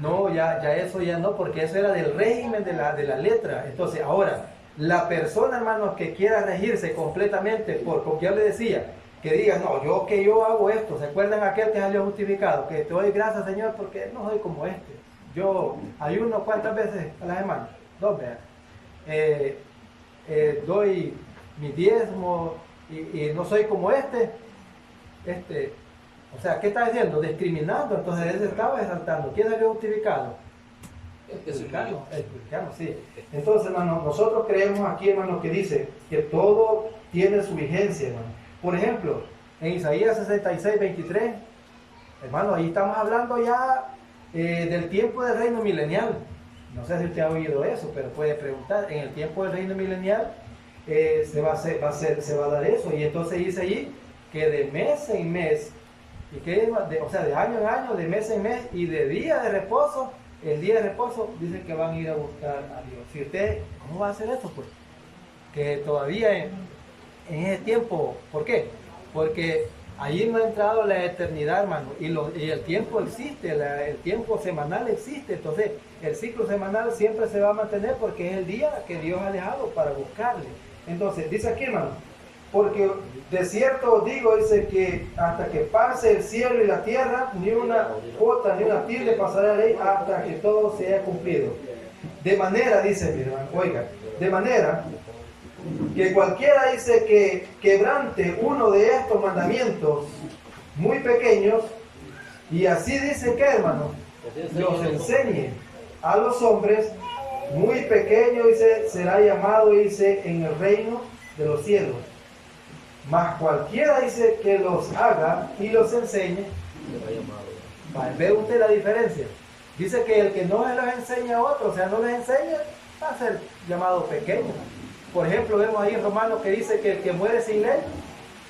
S1: No, ya eso ya no, porque eso era del régimen de la letra. Entonces, ahora, la persona, hermanos, que quiera regirse completamente por, como yo le decía, que diga, no, yo hago esto. ¿Se acuerdan aquel que salió justificado? Que te doy gracias, Señor, porque no soy como este. Yo ayuno ¿cuántas veces a la semana? 2 veces. Doy mi diezmo y no soy como este. O sea, ¿qué está diciendo? Discriminando. Entonces él se estaba exaltando. ¿Quién salió justificado? El cristiano, sí. Entonces, hermano, nosotros creemos aquí, hermano, que dice que todo tiene su vigencia, hermano. Por ejemplo, en Isaías 66, 23, hermano, ahí estamos hablando ya del tiempo del reino milenial. No sé si usted ha oído eso, pero puede preguntar. En el tiempo del reino milenial se va a dar eso. Y entonces dice allí que de mes en mes, y que o sea, de año en año, de mes en mes, y de día de reposo, el día de reposo, dicen que van a ir a buscar a Dios. Si usted, ¿cómo va a hacer eso? Pues que todavía en ese tiempo, ¿por qué? Porque allí no ha entrado la eternidad, hermano, y el tiempo existe, el tiempo semanal existe. Entonces el ciclo semanal siempre se va a mantener, porque es el día que Dios ha dejado para buscarle. Entonces dice aquí, hermano, porque de cierto os digo, dice, que hasta que pase el cielo y la tierra, ni una jota ni una tilde pasará la ley hasta que todo se haya cumplido. De manera, dice mi hermano, oiga, de manera que cualquiera, dice, que quebrante uno de estos mandamientos muy pequeños, y así dice que, hermano, los enseñe a los hombres, muy pequeño, dice, será llamado, dice, en el reino de los cielos. Mas cualquiera, dice, que los haga y los enseñe. ¿Ve usted la diferencia? Dice que el que no se los enseña a otros, o sea, no les enseña, va a ser llamado pequeño. Por ejemplo, vemos ahí en Romanos que dice que el que muere sin ley,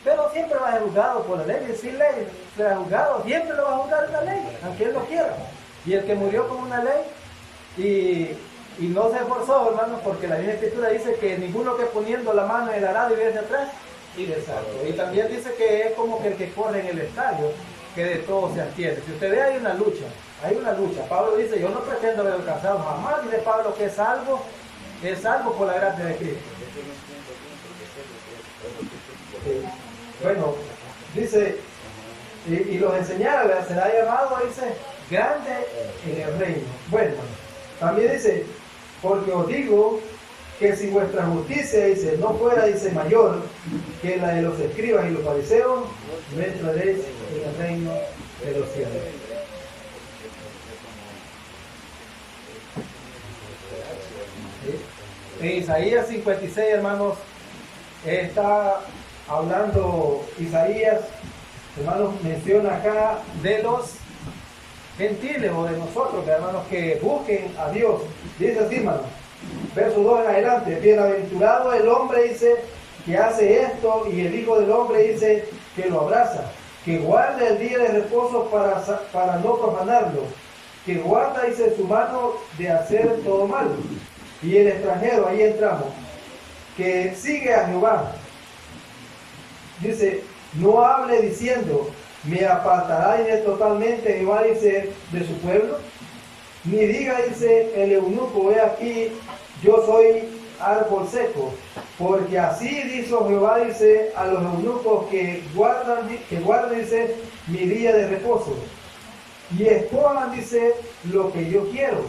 S1: pero siempre va a ser juzgado por la ley, y sin ley será juzgado, siempre lo va a juzgar la ley, aunque él lo quiera. Y el que murió con una ley y no se esforzó, hermanos, porque la misma Escritura dice que ninguno que poniendo la mano en el arado y viene hacia atrás, y de salvo. Y también dice que es como que el que corre en el estadio, que de todo se abstiene. Si usted ve, hay una lucha. Pablo dice, yo no pretendo haber alcanzado jamás, dice Pablo, que es salvo por la gracia de Cristo. Bueno, dice, y los enseñará, será llamado, dice, grande en el reino. Bueno, también dice, porque os digo que si vuestra justicia, dice, no fuera, dice, mayor que la de los escribas y los fariseos, no entraréis en el reino de los cielos. En Isaías 56, hermanos, está hablando Isaías hermanos, menciona acá de los gentiles o de nosotros, hermanos, que busquen a Dios. Dice así, hermanos, verso 2 en adelante: bienaventurado el hombre, dice, que hace esto, y el Hijo del Hombre, dice, que lo abraza, que guarda el día de reposo para no profanarlo, que guarda, dice, su mano de hacer todo mal. Y el extranjero, ahí entramos, que sigue a Jehová, dice, no hable diciendo, me apartará totalmente Jehová, dice, de su pueblo, ni diga, dice el eunuco, he aquí, yo soy árbol seco, porque así dijo Jehová, dice, a los eunucos que guardan, dice, mi día de reposo, y escojan, dice, lo que yo quiero,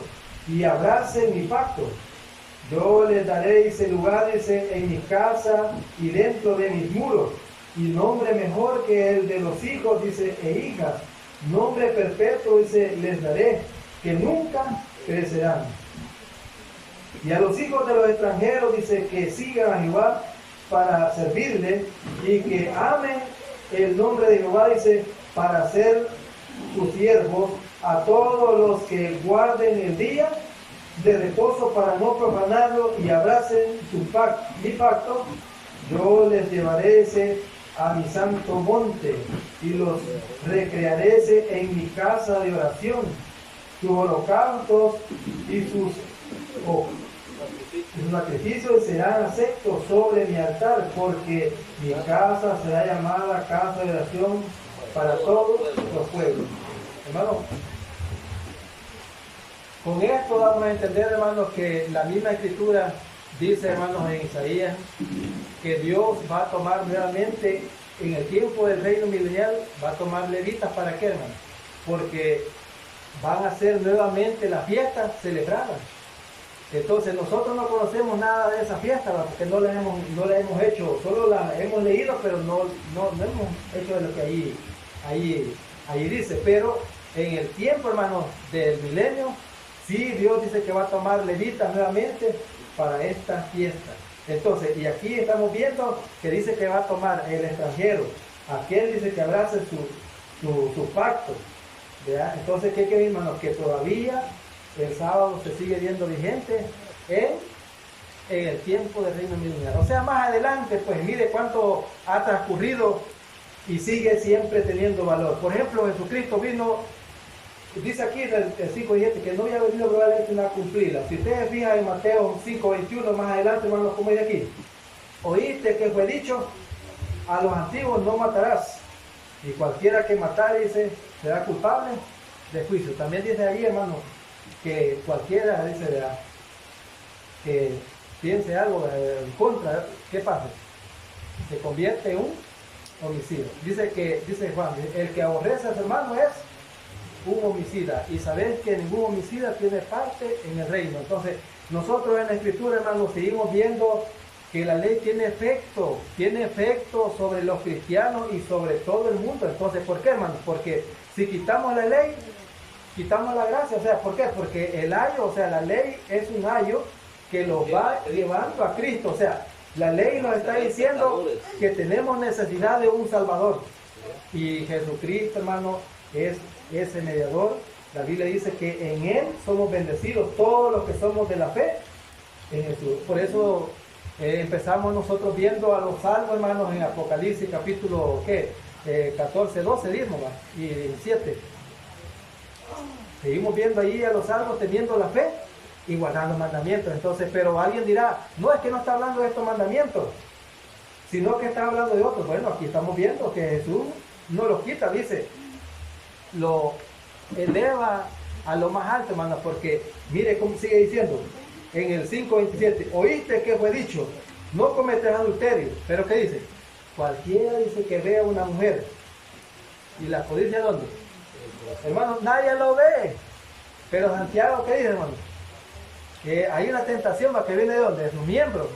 S1: y abracen mi pacto. Yo les daré, dice, lugar, dice, en mi casa y dentro de mis muros, y nombre mejor que el de los hijos, dice, e hijas, nombre perpetuo, dice, les daré, que nunca perecerán. Y a los hijos de los extranjeros, dice, que sigan a Jehová para servirle, y que amen el nombre de Jehová, dice, para ser sus siervos, a todos los que guarden el día de reposo para no profanarlo, y abracen mi pacto, yo les llevaré, dice, a mi santo monte, y los recrearé, dice, en mi casa de oración. Sus holocaustos y sus sacrificios serán aceptos sobre mi altar, porque mi casa será llamada casa de oración para todos los pueblos. Hermanos, con esto vamos a entender, hermanos, que la misma escritura dice, hermanos, en Isaías, que Dios va a tomar nuevamente en el tiempo del reino milenial, va a tomar levitas. ¿Para qué, hermanos? Porque van a ser nuevamente las fiestas celebradas. Entonces nosotros no conocemos nada de esa fiesta, porque no la hemos hecho, solo la hemos leído, pero no hemos hecho de lo que ahí dice. Pero en el tiempo, hermanos, del milenio, sí, Dios dice que va a tomar levitas nuevamente para esta fiesta. Entonces, y aquí estamos viendo que dice que va a tomar el extranjero, aquel dice que abrace su pacto, ¿verdad? Entonces, ¿qué quiere, hermanos? Que todavía el sábado se sigue viendo vigente en el tiempo del reino milenial. O sea, más adelante, pues mire cuánto ha transcurrido y sigue siempre teniendo valor. Por ejemplo, Jesucristo vino, dice aquí el 5:17, que no había venido probablemente a cumplirla. Si ustedes fijan en Mateo 5:21, más adelante, hermanos, como dice aquí, oíste que fue dicho, a los antiguos no matarás, y cualquiera que matare, dice, será culpable de juicio. También dice ahí, hermano, que cualquiera, dice, que piense algo en contra, ¿qué pasa? Se convierte en un homicida. Dice Juan, el que aborrece a su hermano es un homicida, y sabéis que ningún homicida tiene parte en el reino. Entonces, nosotros en la escritura, hermanos, seguimos viendo que la ley tiene efecto sobre los cristianos y sobre todo el mundo. Entonces, ¿por qué, hermanos? Porque si quitamos la ley, quitamos la gracia. O sea, ¿por qué? Porque el ayo, o sea, la ley es un ayo que los va llevando a Cristo. O sea, la ley nos está diciendo que tenemos necesidad de un Salvador, y Jesucristo, hermano, es ese mediador. La Biblia dice que en Él somos bendecidos todos los que somos de la fe en Jesús. Por eso empezamos nosotros viendo a los salvos, hermanos, en Apocalipsis capítulo 14, 12, 10 y 7. Seguimos viendo ahí a los salvos teniendo la fe y guardando los mandamientos. Entonces, pero alguien dirá, no, es que no está hablando de estos mandamientos, sino que está hablando de otros. Bueno, aquí estamos viendo que Jesús no los quita, dice, lo eleva a lo más alto, hermano, porque mire cómo sigue diciendo en el 5:27, oíste que fue dicho, no cometerás adulterio. Pero ¿qué dice? Cualquiera, dice, que vea una mujer y la codicia, ¿dónde? Hermano, nadie lo ve. Pero Santiago, ¿qué dice, hermano? Que hay una tentación que viene de ¿dónde? De sus miembros.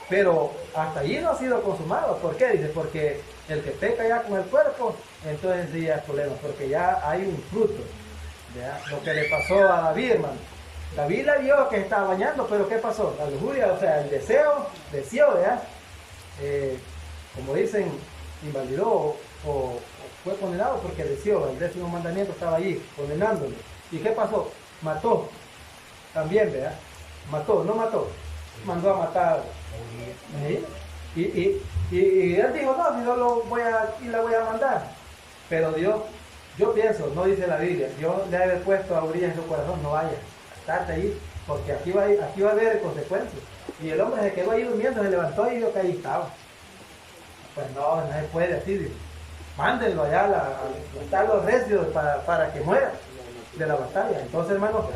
S1: Pero hasta allí no ha sido consumado. ¿Por qué? Dice, porque el que peca ya con el cuerpo, entonces sí ya es problema, porque ya hay un fruto. ¿Ya? Lo que le pasó a David, hermano. David la vio que estaba bañando, pero ¿qué pasó? La lujuria, o sea, el deseo, ¿ya? Como dicen, invalidó o fue condenado porque deseó, el 10º mandamiento estaba allí, condenándolo. ¿Y qué pasó? Mató, también, ¿verdad? Mató, no mató, mandó a matar. ¿Sí? Y él dijo, no, si no lo voy a, y la voy a mandar. Pero Dios, yo pienso, no dice la Biblia, Dios le ha puesto a Urias en su corazón, no vaya, estate ahí, porque aquí va a haber consecuencias. Y el hombre se quedó ahí durmiendo, se levantó y vio que ahí estaba. Pues no se puede así, dice. Mándenlo allá a estar los recios para que muera de la batalla. Entonces, hermano,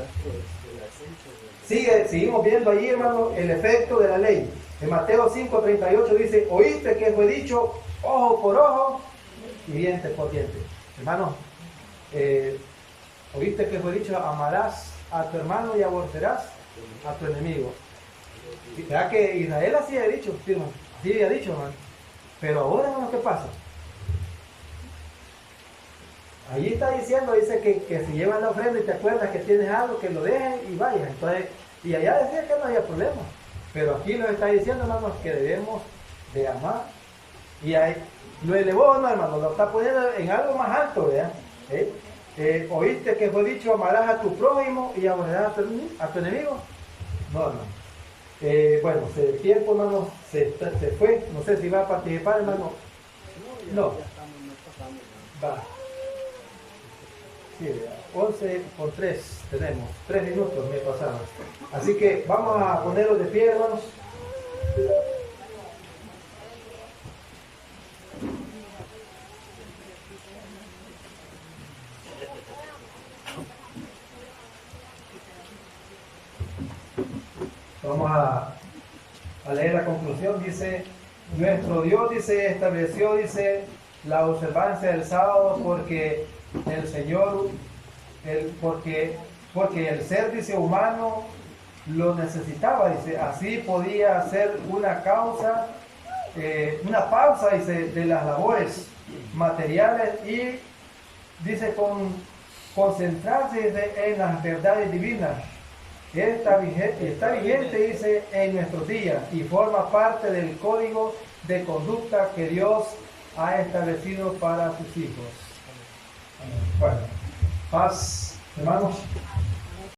S1: seguimos viendo allí, hermano, el efecto de la ley. En Mateo 5:38 dice, oíste que fue dicho ojo por ojo y diente por diente. Hermano, oíste que fue dicho, amarás a tu hermano y aborrecerás a tu enemigo. ¿Verdad que Israel así había dicho? Sí, hermano, así había dicho, hermano. Pero ahora, hermano, ¿qué pasa? Allí está diciendo, dice que si llevan la ofrenda y te acuerdas que tienes algo, que lo dejes y vayas. Entonces, y allá decía que no había problema. Pero aquí nos está diciendo, hermanos, que debemos de amar. Y ahí lo elevó, no, hermano, lo está poniendo en algo más alto, ¿verdad? Oíste que fue dicho, amarás a tu prójimo y aborrecerás a tu enemigo. No, hermano. Bueno, el tiempo, hermano, se fue. No sé si va a participar, hermano. No. Va. Sí, 11:03 tenemos. 3 minutos me pasaron. Así que vamos a ponerlos de pie, hermanos. Vamos a leer la conclusión. Dice, nuestro Dios, dice, estableció, dice, la observancia del sábado porque el Señor, porque el ser, dice, humano lo necesitaba, dice, así podía hacer una pausa, dice, de las labores materiales y, dice, concentrarse, dice, en las verdades divinas. Está vigente, dice, en nuestros días y forma parte del código de conducta que Dios ha establecido para sus hijos. Bueno, paz, hermanos.